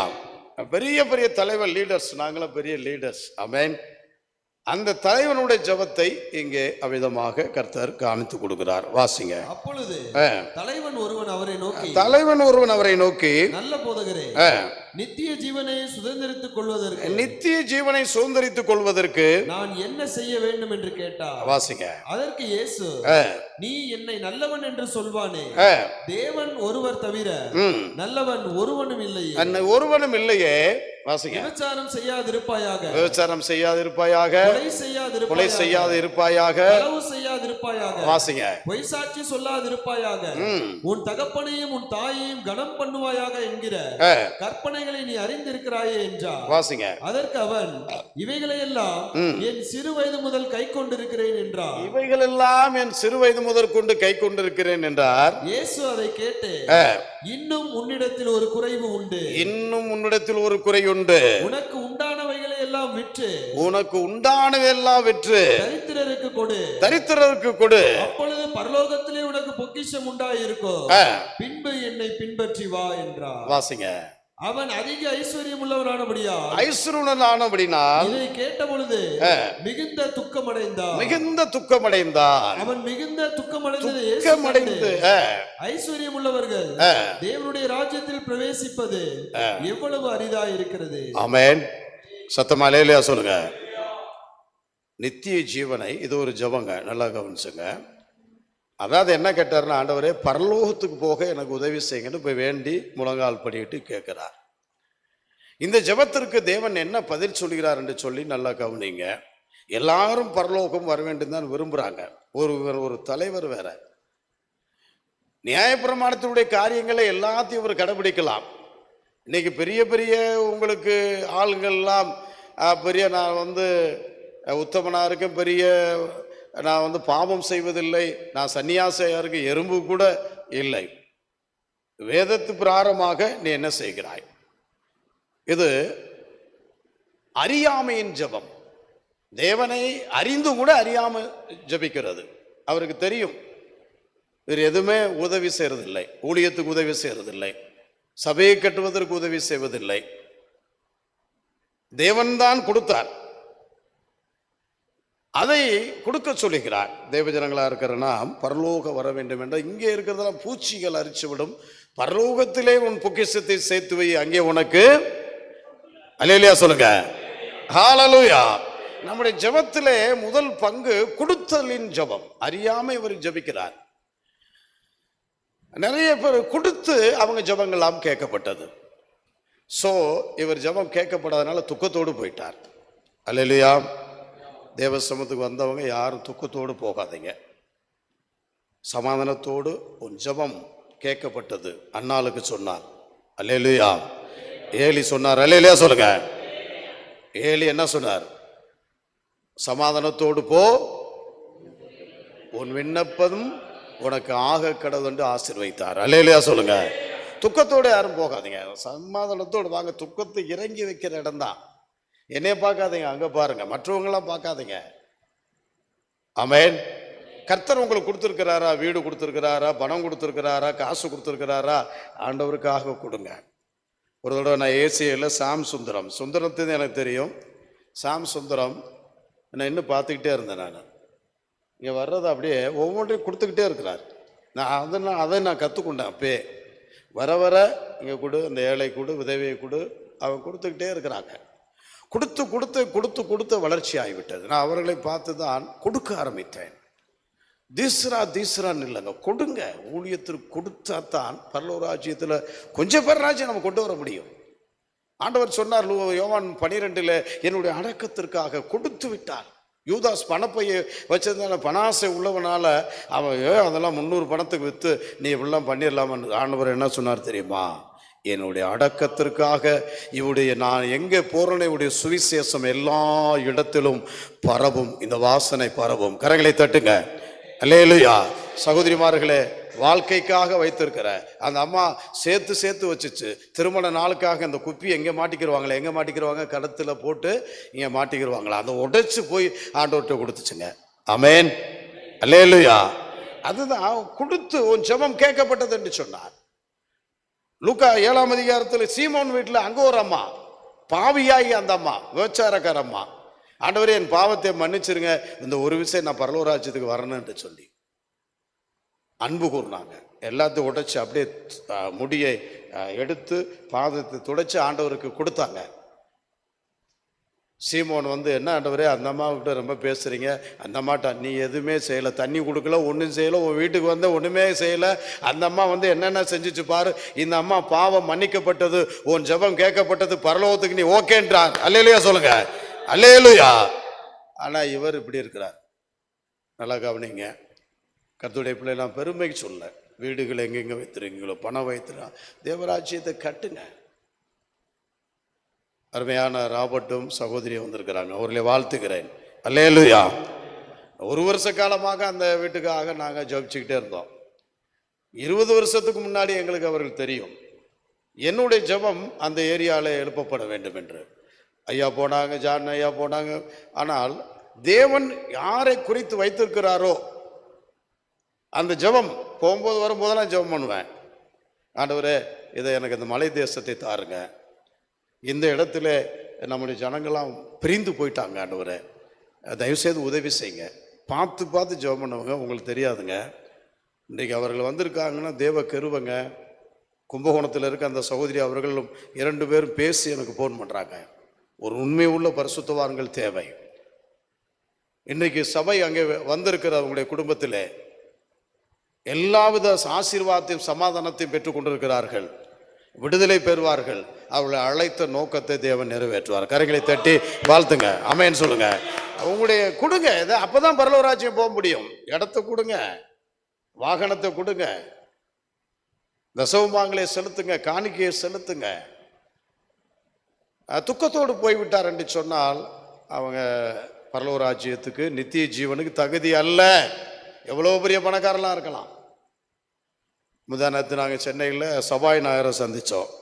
பெரிய பெரிய தலைவர், லீடர்ஸ், நாங்களும் பெரிய லீடர்ஸ். ஆமென். அந்த தலைவனுடைய ஜெபத்தை இங்கே அவிதமாக கர்த்தர் காணித்து கொடுக்கிறார். வாசிங்க. அப்பொழுது தலைவன் ஒருவன் அவரை நோக்கி நல்ல போதகரே, நித்திய ஜீவனை சுதந்திரித்துக் கொள்வதற்கு நான் என்ன செய்ய வேண்டும் என்று கேட்டார். வாசிங்க. அதற்கு இயேசு, நீ என்னை நல்லவன் என்று சொல்வானே, தேவன் ஒருவர் தவிர நல்லவன் ஒருவனும் இல்லையே. வாசிங்க. விபச்சாரம் செய்யாதிருப்பாயாக, கொலை செய்யாதிருப்பாயாக, களவு செய்யாதிருப்பாயாக, வாசிங்க. பொய் சாட்சி சொல்லாதிருப்பாயாக, உன் தகப்பனையும் உன் தாயையும் கனம் பண்ணுவாயாக என்கிற கற்பனைகளை நீ அறிந்திருக்கிறாயே என்றார். வாசிங்க. அதற்கு அவன், இவைகளையெல்லாம் என் சிறு வயது முதல் கை கொண்டிருக்கிறேன் என்றார். இவைகளெல்லாம் என் சிறு வயது முதல் கொண்டு கை கொண்டிருக்கிறேன் என்றார். இயேசு அதை கேட்டு, இன்னும் உன்னிடத்தில் ஒரு குறைவு உண்டு, உனக்கு உண்டானவைகளை எல்லாம் விற்று தரித்திரருக்கு கொடு, அப்பொழுது பரலோகத்திலே உனக்கு பொக்கிஷம் உண்டாயிருக்கும், பின்பு என்னை பின்பற்றி வா என்றார். வாசிங்க. அவன் அதிக ஐஸ்வர்யம் உள்ளவனானபடினால் இதை கேட்ட பொழுது மிகுந்த துக்கமடைந்தான். அவன் மிகுந்த துக்கமடைந்து, ஐஸ்வர்யம் உள்ளவர்கள் தேவனுடைய ராஜ்யத்தில் பிரவேசிப்பது எவ்வளவு அரிதா இருக்கிறது. ஆமென். சத்தமா அல்லேலூயா சொல்லுங்க. நித்திய ஜீவனை, இது ஒரு ஜெபங்க, நல்லா கவனிச்சுங்க. அதாவது என்ன கேட்டாருன்னா, ஆண்டவரே பரலோகத்துக்கு போக எனக்கு உதவி செய்யுங்கன்னு போய் வேண்டி முழங்கால் படிட்டு கேட்கிறார். இந்த ஜெபத்திற்கு தேவன் என்ன பதில் சொல்கிறார் என்று சொல்லி நல்லா கவனிங்க. எல்லாரும் பரலோகம் வர வேண்டும் தான் விரும்புறாங்க. ஒரு தலைவர் வேற, நியாயப்பிரமாணத்தினுடைய காரியங்களை எல்லாத்தையும் இவர் கடைபிடிக்கலாம். இன்னைக்கு பெரிய பெரிய உங்களுக்கு ஆளுங்கள்லாம் பெரிய, நான் உத்தமனா இருக்கேன், பெரிய நான் பாவம் செய்வதில்லை, நான் சன்னியாசியா இருக்க, எறும்பு கூட இல்லை. வேதத்து பிரகாரமாக நீ என்ன செய்கிறாய்? இது அறியாமையின் ஜெபம். தேவனை அறிந்து கூட அறியாம ஜெபிக்கிறது. அவருக்கு தெரியும் வேறு எதுவுமே உதவி செய்யறதில்லை, ஊழியத்துக்கு உதவி செய்யறதில்லை, சபையை கட்டுவதற்கு உதவி செய்வதில்லை. தேவன்தான் கொடுத்தார், அதை கொடுக்க சொல்லுகிறார். தேவஜனங்களா இருக்கிற நாம் பரலோக வர வேண்டும் என்ற, இங்கே இருக்கிறதெல்லாம் பூச்சிகள் அரிச்சுவிடும், பரலோகத்திலே உன் பொக்கிஷத்தை சேர்த்து வை, அங்கே உனக்கு. அல்லேலூயா சொல்லுங்க. ஹல்லேலூயா. நம்முடைய ஜெபத்திலே முதல் பங்கு கொடுத்தலின் ஜெபம். அறியாம இவர் ஜெபிக்கிறார். நிறைய பேர் கொடுத்து அவங்க ஜெபங்கள்லாம் கேட்கப்பட்டது. சோ இவர் ஜெபம் கேட்கப்படாதனால துக்கத்தோடு போயிட்டார். அல்லேலூயா. தேவ சமூகத்துக்கு வந்தவங்க யாரும் துக்கத்தோடு போகாதீங்க, சமாதானத்தோடு. உன் ஜெபம் கேட்கப்பட்டது. அன்னாளுக்கு சொன்னார், அல்லேலூயா. ஏலி சொன்னார், அல்லேலூயா சொல்லுங்க. ஏலி என்ன சொன்னார்? சமாதானத்தோடு போ, உன் விண்ணப்பதும் உனக்கு ஆக கடவுள் ஆசீர்வதித்தார். அல்லேலூயா சொல்லுங்க. துக்கத்தோடு யாரும் போகாதீங்க, சமாதானத்தோடு வாங்க. துக்கத்தை இறங்கி வைக்கிற இடம் தான். என்னைய பார்க்காதீங்க, அங்க பாருங்க, மற்றவங்களாம் பார்க்காதீங்க. ஆமென். கர்த்தர் உங்களுக்கு கொடுத்துருக்கிறாரா? வீடு கொடுத்துருக்கிறாரா? பணம் கொடுத்துருக்கிறாரா? காசு கொடுத்துருக்கிறாரா? ஆண்டவருக்காக கொடுங்க. ஒரு தடவை நான் ஏசியில் சாம் சுந்தரத்துன்னு எனக்கு தெரியும். சாம் சுந்தரம் நான் இன்னும் பார்த்துக்கிட்டே இருந்தேன். நான் இங்கே வர்றதை அப்படியே ஒவ்வொன்றையும் கொடுத்துக்கிட்டே இருக்கிறார். அதை நான் கற்றுக்கொண்டேன். அப்பே வர வர இங்கே கொடு, அந்த ஏழை கொடு, விதவையை கொடு, அவன் கொடுத்துக்கிட்டே இருக்கிறாங்க. கொடுத்து கொடுத்து கொடுத்து கொடுத்து வளர்ச்சி ஆகிவிட்டது. நான் அவர்களை பார்த்து தான் கொடுக்க ஆரம்பித்தேன். தீஸ்ரான்னு இல்லைங்க, கொடுங்க. ஊழியத்திற்கு கொடுத்தா தான் பரலோக ராஜ்யத்தில் கொஞ்சம் பேர் ராஜ்யம் நம்ம கொண்டு வர முடியும். ஆண்டவர் சொன்னார் யோவான் 12 என்னுடைய அடக்கத்திற்காக கொடுத்து விட்டார். யூதாஸ் பணப்பையை வச்சதுனால பணாசை உள்ளவனால அவன் அதெல்லாம் 300 பணத்துக்கு விற்று நீ இப்படிலாம் பண்ணிடலாமான்னு ஆண்டவர் என்ன சொன்னார் தெரியுமா? என்னுடைய அடக்கத்திற்காக இவருடைய நான் எங்கே போறேன்னு இவருடைய சுவிசேஷம் எல்லா இடத்திலும் பரவும், இந்த வாசனை பரவும். கரங்களை தட்டுங்க. அல்லேலூயா. சகோதரிமார்களே, வாழ்க்கைக்காக வைத்திருக்கிற அந்த அம்மா சேர்த்து சேர்த்து வச்சுச்சு. திருமண நாளுக்காக அந்த குப்பி எங்கே மாட்டிக்கிடுவாங்களே, எங்கே மாட்டிக்கிடுவாங்க? கடத்தில் போட்டு இங்கே மாட்டிக்கிடுவாங்களா? அதை உடைச்சு போய் ஆண்டவர்கிட்ட கொடுத்துச்சுங்க. ஆமென். அல்லேலூயா. அதுதான் கொடுத்து உன் ஜெபம் கேட்கப்பட்டது என்று சொன்னார். லூக்கா 7ஆம் அதிகாரத்தில் சீமோன் வீட்டில் அங்கே ஒரு அம்மா, பாவியாகி அந்த அம்மா, விபச்சாரக்கார அம்மா, ஆண்டவரே என் பாவத்தை மன்னிச்சிருங்க, இந்த ஒரு விஷயம் நான் பரலோக ராஜ்யத்துக்கு வரணும்னு சொல்லி அன்பு கூர்னாங்க. எல்லாத்தையும் உடைச்சு அப்படியே முடியை எடுத்து பாதத்தை துடைச்சு ஆண்டவருக்கு கொடுத்தாங்க. சீமோன் என்ன ஆண்டவரே அந்த அம்மாவிட்ட ரொம்ப பேசுறீங்க, அந்த அம்மாட்ட நீ எதுவுமே செய்யலை, தண்ணி கொடுக்கல, ஒன்றும் செய்யலை, உன் வீட்டுக்கு ஒன்றுமே செய்யலை. அந்த அம்மா என்னென்ன செஞ்சுச்சு பாரு. இந்த அம்மா பாவம் மன்னிக்கப்பட்டது, உன் ஜெபம் கேட்கப்பட்டது, பரலோகத்துக்கு நீ ஓகேன்றார். அல்லேலூயா சொல்லுங்க. அல்லேலூயா. ஆனால் இவர் இப்படி இருக்கிறார். நல்லா கவனிங்க. கர்த்தருடைய பிள்ளை நான் பெருமைக்கு சொல்ல, வீடுகள் எங்கெங்கே வைத்திருக்கீங்களோ, பணம் வைத்திரா, தேவராஜ்யத்தை கட்டுங்க. அருமையான ராபர்ட்டும் சகோதரியும் வந்திருக்கிறாங்க, அவர்களை வாழ்த்துக்கிறேன். அல்லேலூயா. ஒரு வருஷ காலமாக அந்த வீட்டுக்காக நாங்கள் ஜெபிச்சுக்கிட்டே இருந்தோம். 20 வருஷத்துக்கு முன்னாடி எங்களுக்கு அவர்கள் தெரியும். என்னுடைய ஜெபம் அந்த ஏரியாவில் எழுப்பப்பட வேண்டும் என்று. ஐயா போனாங்க, ஜான் ஐயா போனாங்க. ஆனால் தேவன் யாரை குறித்து வைத்திருக்கிறாரோ அந்த ஜெபம் போகும்போது வரும்போதெல்லாம் ஜெபம் பண்ணுவேன். ஆண்டவரே இதை எனக்கு இந்த மலை தேசத்தை தாருங்க, இந்த இடத்துல நம்முடைய ஜனங்கள்லாம் பிரிந்து போயிட்டாங்க, ஆண்டவரே தயவுசெய்து உதவி செய்யுங்க. பார்த்து பார்த்து ஜெபம் பண்ணுவாங்க. உங்களுக்கு தெரியாதுங்க, இன்றைக்கு அவர்கள் வந்திருக்காங்கன்னா தேவ கருவங்க. கும்பகோணத்தில் இருக்க அந்த சகோதரி அவர்களும் 2 பேரும் பேசி எனக்கு ஃபோன் பண்ணுறாங்க. ஒரு உண்மை உள்ள பரிசுத்தவான்கள் தேவை. இன்றைக்கு சபை அங்கே வந்திருக்கிற அவங்களுடைய குடும்பத்தில் எல்லாவித ஆசீர்வாதத்தையும் சமாதானத்தையும் பெற்றுக் கொண்டிருக்கிறார்கள். விடுதலை பெறுவார்கள். அவர்களை அழைத்த நோக்கத்தை தேவன் நிறைவேற்றுவார். கரைகளை தட்டி வாழ்த்துங்க. ஆமென் சொல்லுங்க. உங்களுடைய கொடுங்க, இதை அப்பதான் பரலோக ராஜ்யம் போக முடியும். இடத்தை கொடுங்க, வாகனத்தை கொடுங்க, தசமபாகங்களை செலுத்துங்க, காணிக்கையை செலுத்துங்க. துக்கத்தோடு போய்விட்டார் என்று சொன்னால் அவங்க பரலோக ராஜ்யத்துக்கு நித்திய ஜீவனுக்கு தகுதி அல்ல. எவ்வளோ பெரிய பணக்காரெல்லாம் இருக்கலாம். முந்தானத்து நாங்கள் சென்னையில் சபாய் நாயரை சந்தித்தோம்.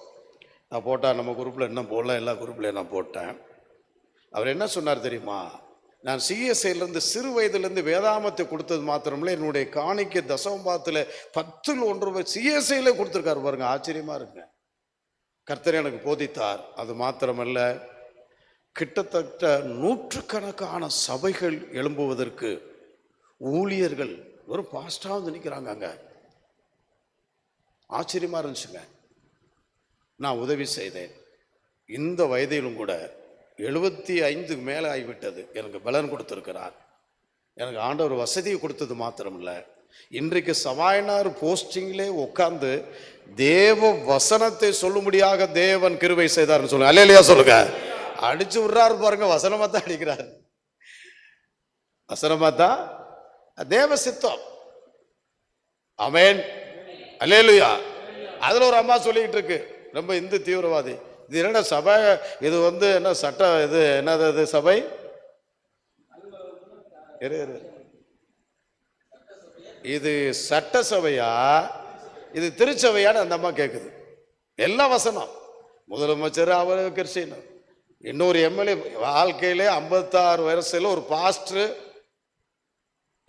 நான் போட்டேன், நம்ம குரூப்பில் என்ன போடலாம், எல்லா குரூப்லையும் நான் போட்டேன். அவர் என்ன சொன்னார் தெரியுமா? நான் சிஎஸ்ஐலேருந்து சிறு வயதுலேருந்து வேதாமத்தை கொடுத்தது மாத்திரமில்லை, என்னுடைய காணிக்கை தசமபாகத்தில் 10ல் 1 ரூபாய் சிஎஸ்ஐயில் கொடுத்துருக்காரு பாருங்க. ஆச்சரியமாக இருக்குங்க. கர்த்தர் எனக்கு போதித்தார். அது மாத்திரமல்ல, கிட்டத்தட்ட 100கணக்கான சபைகள் எழும்புவதற்கு ஊழியர்கள் வெறும் பாஸ்டாக நிற்கிறாங்க அங்கே. ஆச்சரியமாக இருந்துச்சுங்க. நான் உதவி செய்தேன். இந்த வயதிலும் கூட 75 மேலே ஆகிவிட்டது. எனக்கு பலன் கொடுத்துருக்கிறார். எனக்கு ஆண்டவர் வசதியை கொடுத்தது மாத்திரமில்லை, இன்றைக்கு சவாயனார் போஸ்டிங்லே உட்கார்ந்து தேவ வசனத்தை சொல்லும்படியாக தேவன் கிருபை செய்தார்னு சொல்லுங்க. அல்லேலூயா சொல்லுங்க. அடிச்சு விடுறாரு பாருங்க. வசனமா தான் அடிக்கிறார். வசனமா தான் தேவ சித்தம். ஆமென். அல்லேலூயா. அதுல ஒரு அம்மா சொல்லிட்டு இருக்கு, ரொம்ப இந்து தீவிரவாதி. இது என்னடா சபை, இது வந்து என்ன சட்டம், இது என்னது இது சபை, இது சட்டசபையா இது திருச்சபையான்னு அந்த அம்மா கேட்குது. எல்லா வசனம். முதலமைச்சர் அவர் கிறிஸ்டின், இன்னொரு எம்எல்ஏ வாழ்க்கையிலே 56 வயசுல ஒரு பாஸ்டர்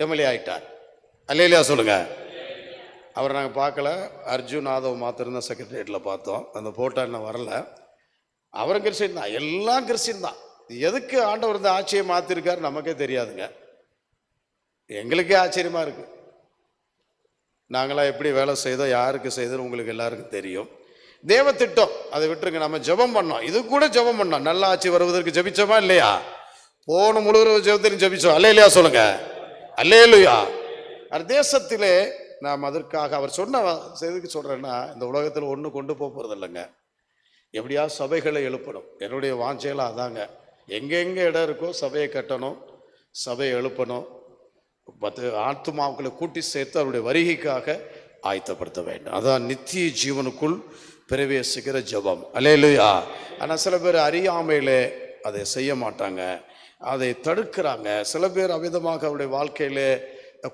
எம்எல்ஏ ஆயிட்டார். அல்லேலூயா சொல்லுங்க. அவரை நாங்கள் பார்க்கல, அர்ஜுன் யாதவ் மாத்திரம் தான் செக்ரட்டரியேட்டில் பார்த்தோம். அந்த போட்டோ இன்னும் வரல. அவரும் கிறிஸ்டின் தான், எல்லாம் கிறிஸ்டின் தான். எதுக்கு ஆண்டவர் இந்த ஆட்சியை மாற்றிருக்காரு நமக்கே தெரியாதுங்க. எங்களுக்கே ஆச்சரியமா இருக்கு. நாங்களாம் எப்படி வேலை செய்தோம், யாருக்கு செய்தோம் உங்களுக்கு எல்லாருக்கும் தெரியும். தேவ திட்டம் அதை விட்டுருங்க. நம்ம ஜெபம் பண்ணோம், இது கூட ஜெபம் பண்ணோம். நல்ல ஆட்சி வருவதற்கு ஜெபிச்சோமா இல்லையா? போன முழுவதும் ஜெபத்திலும் ஜெபிச்சோம். அல்லேலூயா சொல்லுங்க. அல்லேலூயா. தேசத்திலே நாம் அதற்காக அவர் சொன்ன எதுக்கு சொல்றேன்னா, இந்த உலகத்தில் ஒன்று கொண்டு போகிறது இல்லைங்க. எப்படியா சபைகளை எழுப்பணும். என்னுடைய வாஞ்சையெல்லாம் அதாங்க. எங்கெங்கே இடம் இருக்கோ சபையை கட்டணும், சபையை எழுப்பணும், 10 ஆத்துமாக்களை கூட்டி சேர்த்து அவருடைய வருகைக்காக ஆயத்தப்படுத்த வேண்டும். அதான் நித்திய ஜீவனுக்குள் பிரவேசிக்கிற ஜெபம். அல்லேலூயா. ஆனால் சில பேர் அறியாமையிலே அதை செய்ய மாட்டாங்க, அதை தடுக்கிறாங்க. சில பேர் அவிதமாக அவருடைய வாழ்க்கையிலே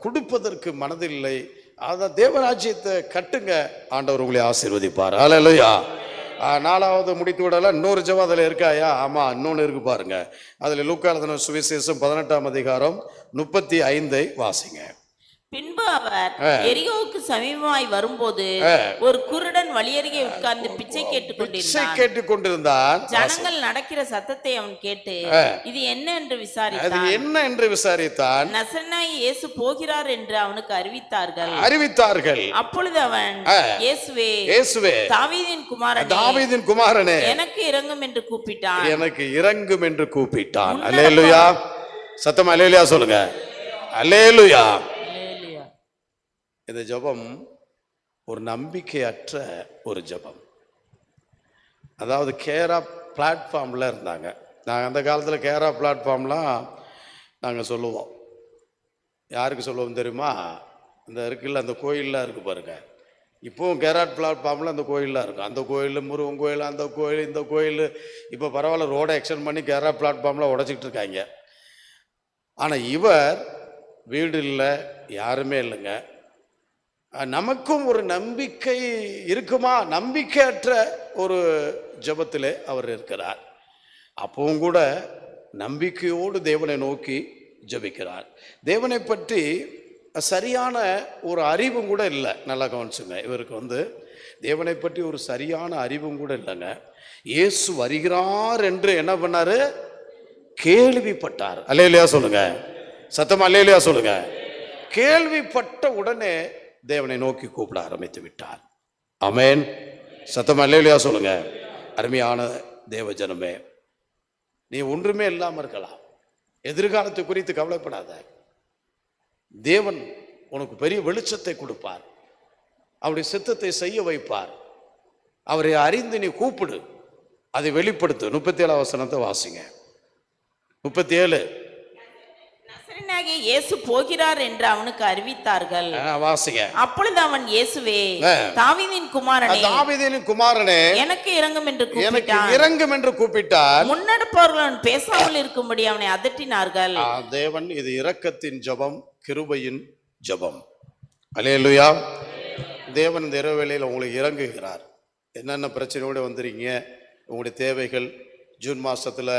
கொடுப்பதற்கு மனதில்லை. அதான் தேவராஜ்யத்தை கட்டுங்க, ஆண்டவர் உங்களை ஆசீர்வதிப்பார். அல்லேலூயா. 4வது முடித்து விடலாம். இன்னொரு ஜெபம் அதில் இருக்காயா? ஆமாம், இன்னொன்று இருக்கு பாருங்க. அதில் லூக்கா எழுதின சுவிசேஷம் 18ஆம் அதிகாரம் 35 வாசிங்க. பின்பு அவர் எரிகோவுக்கு சமீபமாய் வரும்போது ஒரு குருடன் வழியருகே உட்கார்ந்து பிச்சை கேட்டுக்கொண்டிருந்தான். ஜனங்கள் நடக்கிற சத்தத்தை அவன் கேட்டு இது என்ன என்று விசாரித்தான். நசரேயனாகிய இயேசு போகிறார் என்று அவனுக்கு அறிவித்தார்கள். அப்பொழுது அவன், இயேசுவே, தாவீதின் குமாரனே, எனக்கு இரங்கும் என்று கூப்பிட்டான். அல்லேலூயா. சத்தமா அல்லேலூயா சொல்லுங்க. அல்லேலூயா. இந்த ஜெபம் ஒரு நம்பிக்கையற்ற ஒரு ஜெபம். அதாவது கேரா பிளாட்ஃபார்மில் இருந்தாங்க. நாங்கள் அந்த காலத்தில் கேரா பிளாட்ஃபார்ம்லாம் நாங்கள் சொல்லுவோம். யாருக்கு சொல்லுவோம் தெரியுமா? இந்த இருக்குல்ல, அந்த கோயிலெலாம் இருக்குது பாருங்க. இப்போவும் கேராட் பிளாட்ஃபார்மில் அந்த கோயிலெலாம் இருக்கும். அந்த கோயில், முருகன் கோயில், அந்த கோயில், இந்த கோயில். இப்போ பரவாயில்ல, ரோடை எக்ஸ்டெண்ட் பண்ணி கேரா பிளாட்ஃபார்மில் உடைச்சிக்கிட்டு இருக்காங்க. ஆனால் இவர் வீடு இல்லை, யாருமே இல்லைங்க. நமக்கும் ஒரு நம்பிக்கை இருக்குமா? நம்பிக்கையற்ற ஒரு ஜெபத்திலே அவர் இருக்கிறார். அப்பவும் கூட நம்பிக்கையோடு தேவனை நோக்கி ஜெபிக்கிறார். தேவனை பற்றி சரியான ஒரு அறிவும் கூட இல்லை. நல்லா கவனிச்சுங்க. இவருக்கு தேவனை பற்றி ஒரு சரியான அறிவும் கூட இல்லைங்க. இயேசு வருகிறார் என்று என்ன பண்ணாரு? கேள்விப்பட்டார். அல்லேலூயா சொல்லுங்க. சத்தமா அல்லேலூயா சொல்லுங்க. கேள்விப்பட்ட உடனே தேவனை நோக்கி கூப்பிட ஆரம்பித்து விட்டார். ஆமென். சத்தமா அல்லேலூயா சொல்லுங்க. அருமையான தேவ ஜனமே, நீ ஒன்றுமே இல்லாமல் இருக்கலாம், எதிர்காலத்தை குறித்து கவலைப்படாத. தேவன் உனக்கு பெரிய வெளிச்சத்தை கொடுப்பார், அவருடைய சித்தத்தை செய்ய வைப்பார். அவரை அறிந்து நீ கூப்பிடு, அதை வெளிப்படுத்து. 37ஆம் வசனத்தை வாசிங்க. 37. நசரேயனாகிய இயேசு போகிறார் என்று அவனுக்கு அறிவித்தார்கள். வாசிங்க. அப்பொழுது அவன், இயேசுவே, தாவீதின் குமாரனே, எனக்கு இரங்கும் என்று கூப்பிட்டான். முன்னடப்பவர்கள் பேசாமல் இருக்கும்படி அவனை அதட்டினார்கள். தேவன் இது இரக்கத்தின் ஜெபம், கிருபையின் ஜெபம். அல்லேலூயா. தேவன் இந்த இரவு வேளையில் உங்களுக்கு இறங்குகிறார். என்னென்ன பிரச்சனையோடு வந்துருக்கீங்க, உங்களுடைய தேவைகள், ஜூன் மாதத்தில்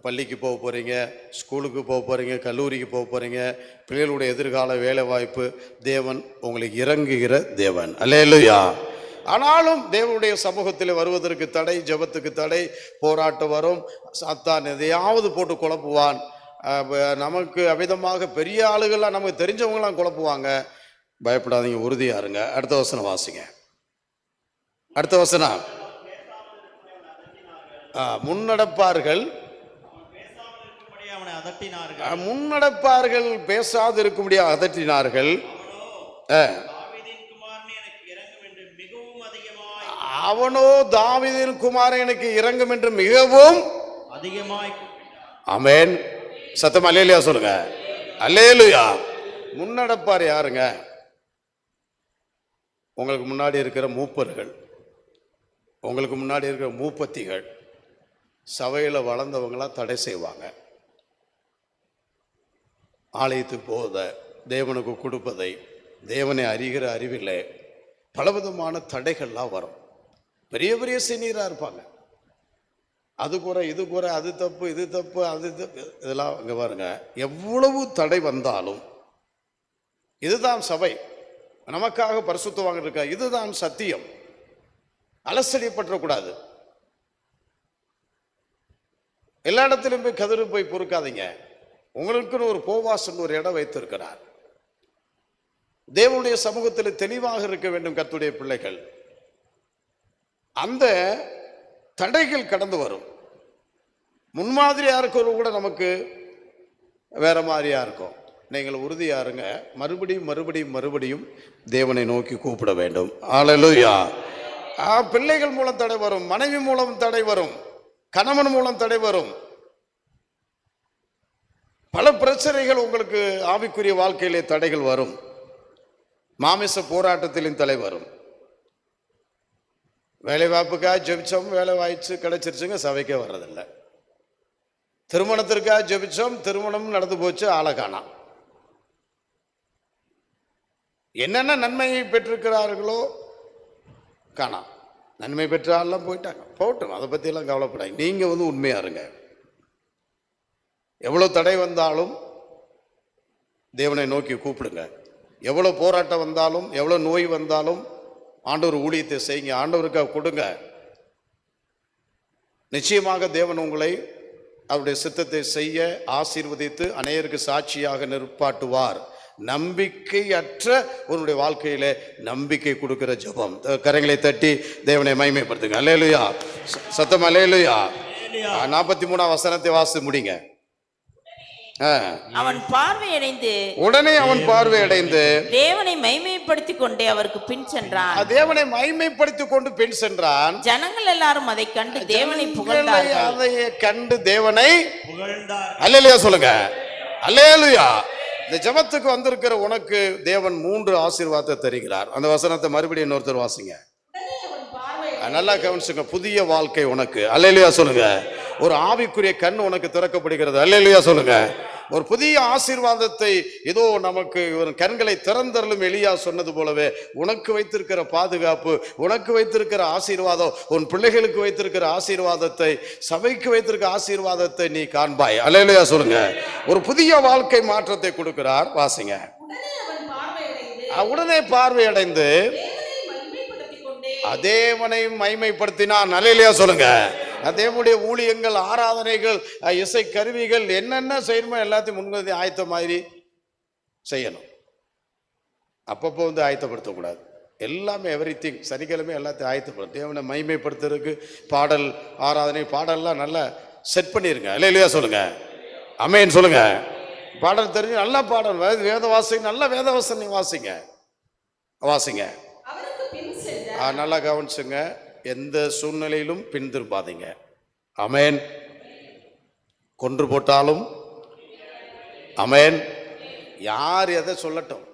பள்ளிக்கு போக போகிறீங்க, ஸ்கூலுக்கு போக போகிறீங்க, கல்லூரிக்கு போக போகிறீங்க, பிள்ளைகளுடைய எதிர்கால வேலை வாய்ப்பு, தேவன் உங்களுக்கு இறங்குகிற தேவன். அல்லேலூயா. ஆனாலும் தேவனுடைய சமூகத்தில் வருவதற்கு தடை, ஜெபத்துக்கு தடை, போராட்டம் வரும். சாத்தான் எதையாவது போட்டு குழப்புவான். நமக்கு அவிதமாக பெரிய ஆளுகள்லாம் நமக்கு தெரிஞ்சவங்களாம் குழப்புவாங்க. பயப்படாதீங்க, உறுதியாக இருங்க. அடுத்த வசனம் வாசிங்க. அடுத்த வசனம். முன்னடப்பார்கள் பேசாது இருக்கும்படியா அதட்டினார்கள். அவனோ தாவீதின் குமாரன் எனக்கு இரங்கும் என்று மிகவும் அதிகமாய். ஆமென். சத்தம் அல்லேலூயா சொல்லுங்க. அல்லேலூயா. முன்னடப்பார் யாருங்க? உங்களுக்கு முன்னாடி இருக்கிற மூப்பர்கள், உங்களுக்கு முன்னாடி இருக்கிற மூப்பத்திகள் சபையில் வளர்ந்தவங்களாம் தடை செய்வாங்க. ஆலயத்துக்கு போவதை, தேவனுக்கு கொடுப்பதை, தேவனை அறிகிற அறிவில்லை பலவிதமான தடைகள்லாம் வரும். பெரிய பெரிய சீனியராக இருப்பாங்க. அது குறை, இது குறை, அது தப்பு, இது தப்பு, அது தப்பு, இதெல்லாம் இங்கே பாருங்க. எவ்வளவு தடை வந்தாலும் இதுதான் சபை, நமக்காக பரிசுத்தமாக இருக்க, இதுதான் சத்தியம். அலசடிப்பற்றக்கூடாது. எல்லா இடத்திலும் போய் கதிரு போய் பொறுக்காதீங்க. உங்களுக்குன்னு ஒரு போவாசன் ஒரு இடம் வைத்திருக்கிறார். தேவனுடைய சமூகத்தில் தெளிவாக இருக்க வேண்டும் கர்த்தருடைய பிள்ளைகள். அந்த தடைகள் கடந்து வரும். முன்மாதிரியா இருக்கிறது கூட நமக்கு வேற மாதிரியா இருக்கும். நீங்கள் உறுதியா இருங்க. மறுபடியும் மறுபடியும் மறுபடியும் தேவனை நோக்கி கூப்பிட வேண்டும். அல்லேலூயா. பிள்ளைகள் மூலம் தடை வரும், மனைவி மூலம் தடை வரும், கணவன் மூலம் தடை வரும். பல பிரச்சனைகள் உங்களுக்கு ஆவிக்குரிய வாழ்க்கையிலே தடைகள் வரும். மாமிச போராட்டத்திலும் தடை வரும். வேலை வாய்ப்புக்காக ஜெபிச்சோம், வேலை வாய்ச்சு கிடைச்சிருச்சுங்க, சபைக்கே வர்றதில்லை. திருமணத்திற்காக ஜெபிச்சோம், திருமணம் நடந்து போச்சு, ஆளை காணோம். என்னென்ன நன்மையை பெற்றிருக்கிறார்களோ காணோம். நன்மை பெற்ற ஆள்லாம் போயிட்டாங்க, போட்டோம், அதை பற்றியெல்லாம் கவலைப்படாங்க. நீங்கள் உண்மையா இருங்க. எவ்வளோ தடை வந்தாலும் தேவனை நோக்கி கூப்பிடுங்க. எவ்வளோ போராட்டம் வந்தாலும், எவ்வளோ நோய் வந்தாலும் ஆண்டவர் ஊழியத்தை செய்யுங்க, ஆண்டவருக்காக கொடுங்க. நிச்சயமாக தேவன் உங்களை அவருடைய சித்தத்தை செய்ய ஆசீர்வதித்து அநேகருக்கு சாட்சியாக நிற்பாட்டுவார். நம்பிக்கையற்ற உன்னுடைய வாழ்க்கையில நம்பிக்கை கொடுக்கிற ஜெபம். கரங்களை தட்டி தேவனை மகிமைப்படுத்துங்க. அல்லேலூயா. சத்தம் அல்லேலூயா. 43ஆம் வசனத்தை வாசி முடிங்க. அவன் பார்வையடைந்து, உடனே அவன் பார்வையடைந்து தேவனை மகிமைப்படுத்திக் கொண்டே அவருக்கு பின் சென்றான். தேவனை மகிமைப்படுத்திக் கொண்டு பின் சென்றான். ஜனங்கள் எல்லாரும் அதை கண்டு தேவனை புகழ்ந்தார்கள். அதை கண்டு தேவனை புகழ்ந்தார். அல்லேலூயா சொல்லுங்க. அல்லேலூயா. இந்த ஜெபத்துக்கு வந்திருக்கிற உனக்கு தேவன் 3 ஆசீர்வாதத்தை தருகிறார். அந்த வசனத்தை மறுபடியும் இன்னொருத்தர் வாசிங்க. நல்லா கவனிச்சுங்க. புதிய வாழ்க்கை உனக்கு. அல்லேலூயா சொல்லுங்க. ஒரு ஆவிக்குரிய கண் உனக்கு திறக்கப்படுகிறது. அல்லேலூயா சொல்லுங்க. ஒரு புதிய ஆசீர்வாதத்தை இதோ நமக்கு ஒரு கண்களை திறந்தருளும் எலியா சொன்னது போலவே உனக்கு வைத்திருக்கிற பாதுகாப்பு, உனக்கு வைத்திருக்கிற ஆசீர்வாதம், உன் பிள்ளைகளுக்கு வைத்திருக்கிற ஆசீர்வாதத்தை, சபைக்கு வைத்திருக்கிற ஆசீர்வாதத்தை நீ காண்பாய். அல்லேலூயா சொல்லுங்க. ஒரு புதிய வாழ்க்கை மாற்றத்தை கொடுக்கிறார். வாசிங்க. உடனே பார்வையடைந்து தேவனை மகிமைப்படுத்தினான். அல்லேலூயா சொல்லுங்க. தேவனுடைய ஊழியங்கள், ஆராதனைகள், இசை கருவிகள் என்னென்ன செய்யணுமோ எல்லாத்தையும் முன்கூட்டி ஆயத்த மாதிரி செய்யணும். அப்பப்போ ஆயத்தப்படுத்தக்கூடாது. எல்லாமே எவ்ரிதிங் சனிக்கிழமை எல்லாத்தையும் ஆயத்தப்படும். தேவனை மகிமைப்படுத்துறதுக்கு பாடல், ஆராதனை, பாடல்லாம் நல்லா செட் பண்ணிருங்க. அல்லேலூயா சொல்லுங்க. ஆமென் சொல்லுங்க. பாடல் தெரிஞ்சு நல்லா பாடல், வேத வாசிங்க, நல்லா வேத வசனம் வாசிங்க, வாசிங்க. நல்லா கவனிச்சுங்க. எந்த சூழ்நிலையிலும் பின் திரும்பாதீங்க. ஆமென். கொன்று போட்டாலும் ஆமென். யார் எதை சொல்லட்டும்,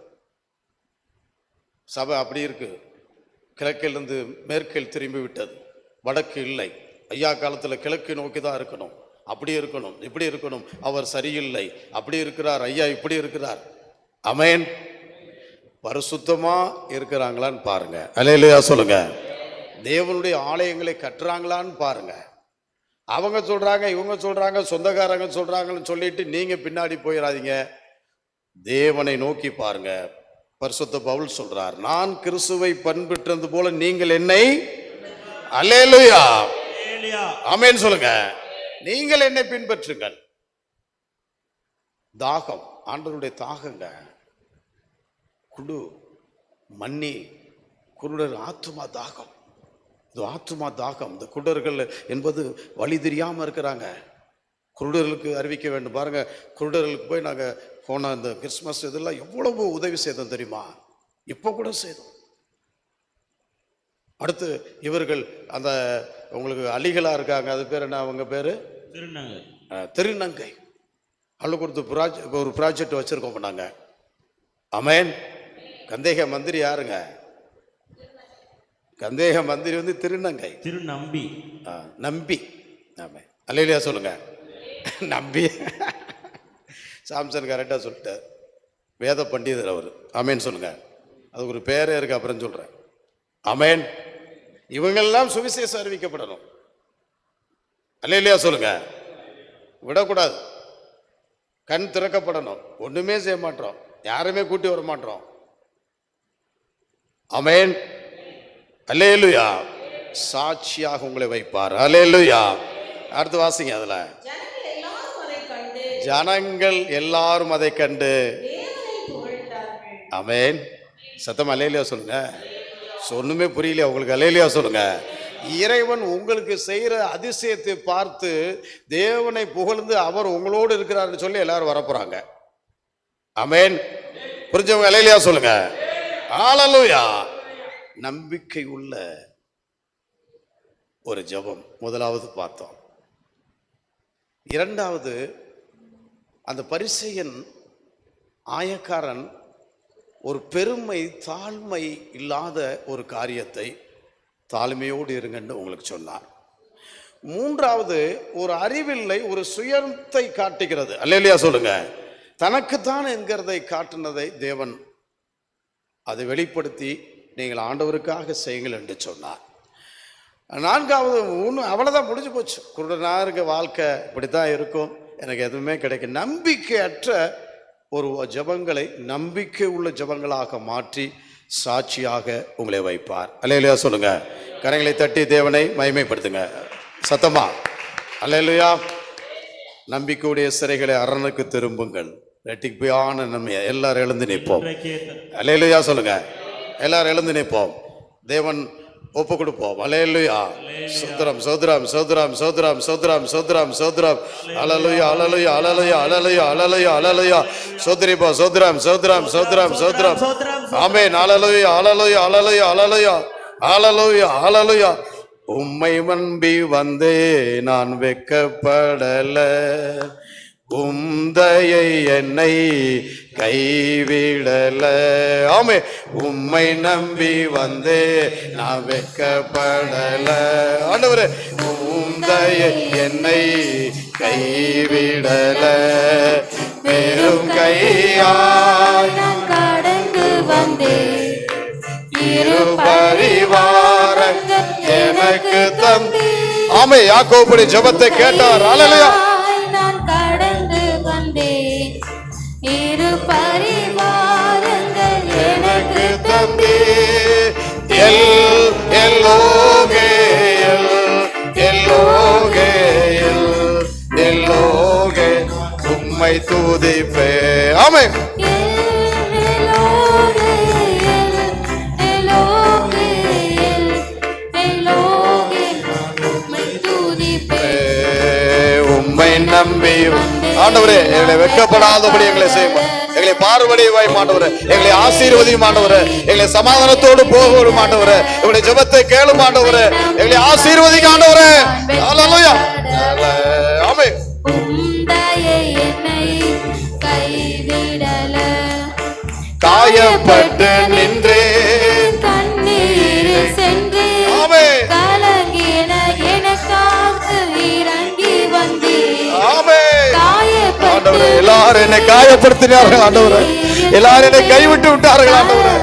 சபை அப்படி இருக்கு. கிழக்கிலிருந்து மேற்கில் திரும்பி விட்டது, வடக்கு இல்லை. ஐயா காலத்தில் கிழக்கு நோக்கி தான் இருக்கணும், அப்படி இருக்கணும், இப்படி இருக்கணும். அவர் சரியில்லை, அப்படி இருக்கிறார், ஐயா இப்படி இருக்கிறார். ஆமென். பரிசுத்தமா இருக்கிறாங்களான்னு பாருங்க. அல்லேலூயா சொல்லுங்க. தேவனுடைய ஆலயங்களை கட்டுறாங்களான்னு பாருங்க. அவங்க சொல்றாங்க, இவங்க சொல்றாங்க, சொந்தக்காரங்க சொல்றாங்கன்னு சொல்லிட்டு நீங்க பின்னாடி போயிடாதீங்க. தேவனை நோக்கி பாருங்க. பரிசுத்த பவுல் சொல்றார், நான் கிறிஸ்துவை பண்பிட்டது போல நீங்கள் என்னை. அல்லேலூயா ஆமென் சொல்லுங்க. நீங்கள் என்னை பின்பற்றுங்கள். தாகம், ஆண்டவருடைய தாகங்க. குடு மன்னி குருடர் ஆத்துமா தாகம். இது ஆத்துமா தாகம். இந்த குருடர்கள் என்பது வழி தெரியாமல் இருக்கிறாங்க. குருடர்களுக்கு அறிவிக்க வேண்டும். பாருங்க, குருடர்களுக்கு போய் நாங்கள் போன இந்த கிறிஸ்மஸ் இதெல்லாம் எவ்வளவு உதவி செய்தோம் தெரியுமா? இப்போ கூட செய்தோம். அடுத்து இவர்கள் அந்த உங்களுக்கு அலிகளா இருக்காங்க, அது பேர் என்ன, அவங்க பேரு திருநங்கை. அவளுக்கு ஒரு ப்ராஜெக்ட் வச்சிருக்கோம் நாங்க. ஆமென். கந்தேக மந்திரி யாருங்க? கந்தேக மந்திரி வந்து திருநங்கை, திருநம்பி. நம்பி. ஆமே, அல்லேலூயா சொல்லுங்க. நம்பி. சாம்சன் கரெக்டாக சொல்லிட்டார், வேத பண்டிதர் அவர். ஆமேன்னு சொல்லுங்க. அதுக்கு ஒரு பேரே இருக்கு, அப்புறம் சொல்றேன். ஆமேன். இவங்கெல்லாம் சுவிசேஷம் அறிவிக்கப்படணும். அல்லேலூயா சொல்லுங்க. விடக்கூடாது, கண் திறக்கப்படணும். ஒண்ணுமே செய்ய மாட்டோம், யாருமே கூட்டி வர மாட்டோம். ஆமேன். அல்லேலூயா. சாட்சியாக உங்களை வைப்பார். அல்லேலூயா. அடுத்து வாசிங்க. அதுல ஜனங்கள் எல்லாரும் அதை கண்டு ஆமேன். சத்தம் அல்லேலூயா சொல்லுங்க. ஒண்ணுமே புரியல உங்களுக்கு, அல்லேலூயா சொல்லுங்க. இறைவன் உங்களுக்கு செய்யற அதிசயத்தை பார்த்து தேவனை புகழ்ந்து அவர் உங்களோடு இருக்கிறார்னு சொல்லி எல்லாரும் வரப்போறாங்க. ஆமேன். புரிஞ்சவங்க அல்லேலூயா சொல்லுங்க. ஹல்லேலூயா. நம்பிக்கை உள்ள ஒரு ஜெபம் முதலாவது பார்த்தோம். இரண்டாவது, அந்த பரிசேயன் ஆயக்காரன் ஒரு பெருமை தாழ்மை இல்லாத ஒரு காரியத்தை தாழ்மையோடு இருங்கன்னு உங்களுக்கு சொன்னார். மூன்றாவது, ஒரு அறிவில்லை, ஒரு சுயத்தை காட்டுகிறது. அல்லேலூயா சொல்லுங்க. தனக்குத்தான் என்கிறதை காட்டினதை தேவன் அதை வெளிப்படுத்தி நீங்கள் ஆண்டவருக்காக செய்யுங்கள் என்று சொன்னார். நான்காவது, அவ்வளோதான், முடிஞ்சு போச்சு. குருடனா இருக்க வாழ்க்கை இப்படித்தான் இருக்கும், எனக்கு எதுவுமே கிடைக்கும். நம்பிக்கையற்ற ஒரு ஜெபங்களை நம்பிக்கை உள்ள ஜெபங்களாக மாற்றி சாட்சியாக உங்களை வைப்பார். அல்லேலூயா சொல்லுங்க. கரங்களை தட்டி தேவனை மகிமைப்படுத்துங்க சத்தமா. அல்லேலூயா. நம்பிக்கையுடைய சிறைகளை அரணுக்கு திரும்புங்கள், ரெட்டிப்பான நன்மை. எல்லாரும் எழுந்து நிற்போம். அல்லேலூயா சொல்லுங்க. எல்லாரும் எழுந்து நிற்போம், தேவன் ஒப்பு கொடுப்போம். அல்லேலூயா. சோத்ரம் சோத்ரம் சோத்ரம் சோத்ரம் சோத்ரம் சோத்ரம் சோத்ரம். அல்லேலூயா அல்லேலூயா அல்லேலூயா அல்லேலூயா அல்லேலூயா அல்லேலூயா. சோத்ரிபா சோத்ரம் சோத்ரம் சோத்ரம் சோத்ரம். ஆமென். அல்லேலூயா அல்லேலூயா அல்லேலூயா அல்லேலூயா அல்லேலூயா அல்லேலூயா. உம்மை நம்பி வந்தே நான் வெட்கப்படல, உம்தயை என்னை கைவிடல. ஆமே. உம்மை நம்பி வந்தே நான் வெட்கப்படல. ஆண்டவரே, உம்தயை என்னை கைவிடல, வெறும் கையாய் கடந்து வந்தே இரு பரிவாரங்கள் எனக்கு தந்தி. ஆமே. யாக்கோபுடைய ஜெபத்தை கேட்டார். அல்லேலூயா. நான் கடந்து வந்தேன், இரு பரிவாரங்கள் எனக்கு தந்தி. எல்லோகே எல்லோகே எல்லோகே உம்மை துதிப்பே. ஆமே. உம்மை நம்பி ஆண்டவரே, எங்களை வெட்கப்படாதபடி எங்களை செய்யும், எங்களை பார்வடிவாய் ஆண்டவரே, எங்களை ஆசீர்வதியும் ஆண்டவரே, எங்களை சமாதானத்தோடு போகும் ஆண்டவரே, எங்களுடைய ஜெபத்தை கேளும் ஆண்டவரே, எங்களை ஆசீர்வதிக்க ஆண்டவரே. அல்லேலூயா. ஆமென். காயப்பட்டு நின்றேன், கண்ணீர் சென்று கலங்கின எனக்காக இறங்கி வந்தேன். ஆண்டவரே, எல்லாரும் என்னை காயப்படுத்தினார்கள் ஆண்டவரே, எல்லாரும் என்னை கைவிட்டு விட்டார்கள் ஆண்டவரே.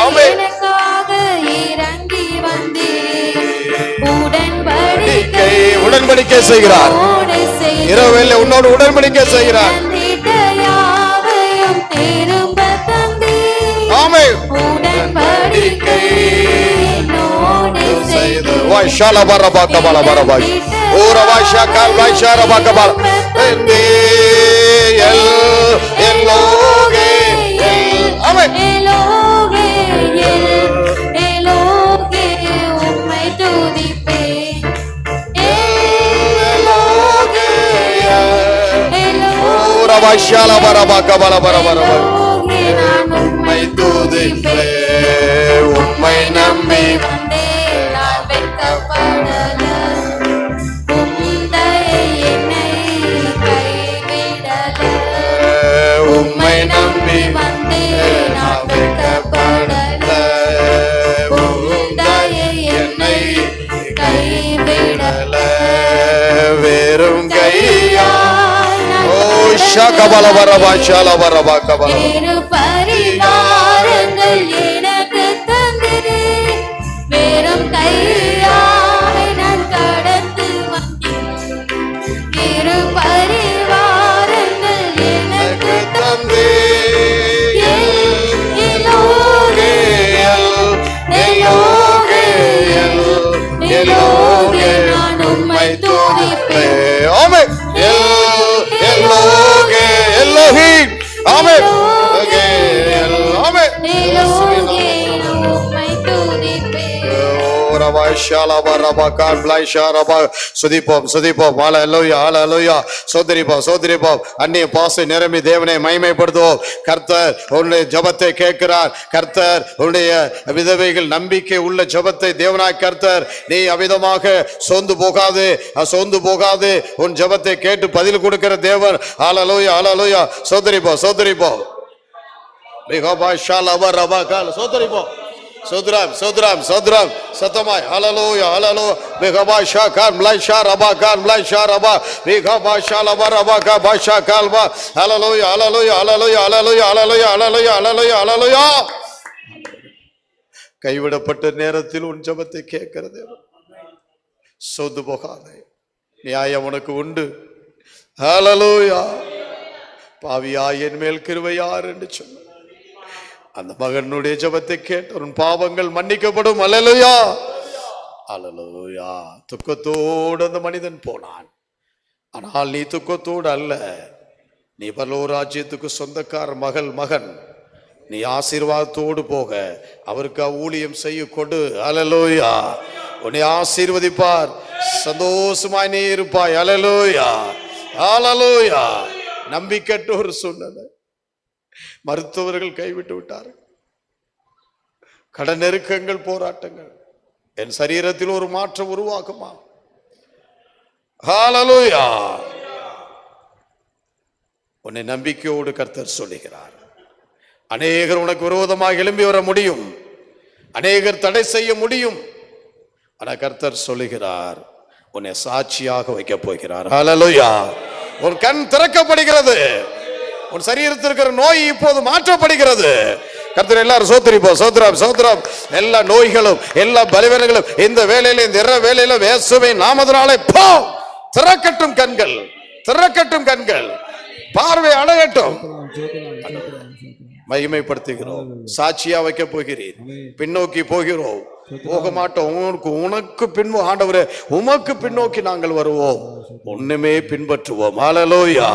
ஆமென். எனக்காக இறங்கி வந்தேன். உடன்படிக்கை செய்கிறார். இரவில் உன்னோடு உடன்படிக்கை செய்கிறார். ஆமென். உடன்படிக்கை செய்து வாஷால பரபாக்க பரபாய் ஓரவாஷா கால் வாஷார பக்கபால் எல்லோகே. ஆமென். எல்லோகே எல்லோகே உம்மை துதிப்பேன். எல்லோகே ஓரவாஷால பரபாக்க பரபாய் உம்மை துதிப்பே. உம்மை நம்பி நான் வெட்கப்படல, உம்தயை என்னை கைவிடல. உம்மை நம்பி வந்தேன் நான் வெட்கப்படல, உம்தயை கபல வரபா ஷால வரபா கபல வேறு பரிவாரங்கள் எனக்கு தந்து வெறும் கையாக நான் கடந்து வந்தேன். வேறு பரிவாரங்கள் எனக்கு தந்தே எல்லோரே, எல்லோரே, எல்லோரே, நான் உம்மை துதிப்பேன். ஆமென். எல்லோகே எல்லோஹீம். ஆமென். ஆமென். எல்லோரே, நான் உம்மை துதிப்பேன். அந்நிய பாசை நிரம்பி தேவனை மகிமைப்படுத்துவோம். கர்த்தர் உன்னுடைய ஜெபத்தை கேட்கிறார். கர்த்தர் உன்னுடைய விதவைகள் நம்பிக்கை உள்ள ஜெபத்தை தேவனாய் கர்த்தர் நீ அவிதமாக சோர்ந்து போகாது உன் ஜெபத்தை கேட்டு பதில் கொடுக்கிற தேவன். ஹல்லேலூயா ஹல்லேலூயா. சோதரிப்போ சோதரம் சத்தமாய் ஹல்லேலூயா ஹல்லேலூயா. பிகபாஷா கான் ப்ளைஷா ரபா கான் ப்ளைஷா ரபா பிகபாஷா லபா ரபா கா பாஷா கால்பா. ஹல்லேலூயா ஹல்லேலூயா ஹல்லேலூயா ஹல்லேலூயா ஹல்லேலூயா ஹல்லேலூயா ஹல்லேலூயா ஹல்லேலூயா. கைவிடப்பட்ட நேரத்தில் உன் ஜெபத்தை கேட்கிறது. சோர்ந்து போகாதே, நியாயம் உனக்கு உண்டு. ஹல்லேலூயா. பாவியா என் மேல் கிருபையார் என்று சொன்ன அந்த மகனுடைய ஜெபத்தை கேட்டு உன் பாவங்கள் மன்னிக்கப்படும். அல்லேலூயா அல்லேலூயா. துக்கத்தோடு அந்த மனிதன் போனான். ஆனால் நீ துக்கத்தோடு அல்ல, நீ பரலோக ராஜ்யத்துக்கு சொந்தக்கார மகன். நீ ஆசீர்வாதத்தோடு போக அவருக்கு ஊழியம் செய்ய கொடு. அல்லேலூயா. உன்னை ஆசீர்வதிப்பார். சந்தோஷமாய் நீ இருப்பாய். அல்லேலூயா அல்லேலூயா. நம்பிக்கற்ற ஒரு சூழ்நிலை, மருத்துவர்கள் கைவிட்டு விட்டார்கள். கடன் நெருக்கங்கள், போராட்டங்கள். என் சரீரத்தில் ஒரு மாற்றம் உருவாக்குமா? ஹல்லேலூயா. உன்னை நம்பிக்கையோடு கர்த்தர் சொல்லுகிறார். அநேகர் உனக்கு விரோதமாக எழும்பி வர முடியும், அநேகர் தடை செய்ய முடியும். ஆனா கர்த்தர் சொல்லுகிறார், உன்னை சாட்சியாக வைக்க போகிறார். ஹல்லேலூயா. உன் கண் திறக்கப்படுகிறது. உன் சரீரத்தில் இருக்கிற நோய் இப்போது மாற்றப்படுகிறது. கர்த்தர் எல்லாரும் சோத்திரம். எல்லா நோய்களும் எல்லா பலவீனங்களும் இந்த வேளையில, இந்த இரவு வேளையில இயேசுவின் நாமத்தினாலே திறக்கட்டும் கண்கள், பார்வை அடையட்டும். மகிமைப்படுத்துகிறோம். சாட்சியா வைக்க போகிறீர். பின்னோக்கி போகிறோம், போக மாட்டோம். உனக்கு பின் ஆண்டவரே, உமக்கு பின்னோக்கி நாங்கள் வருவோம், ஒண்ணுமே பின்பற்றுவோம். ஹல்லேலூயா.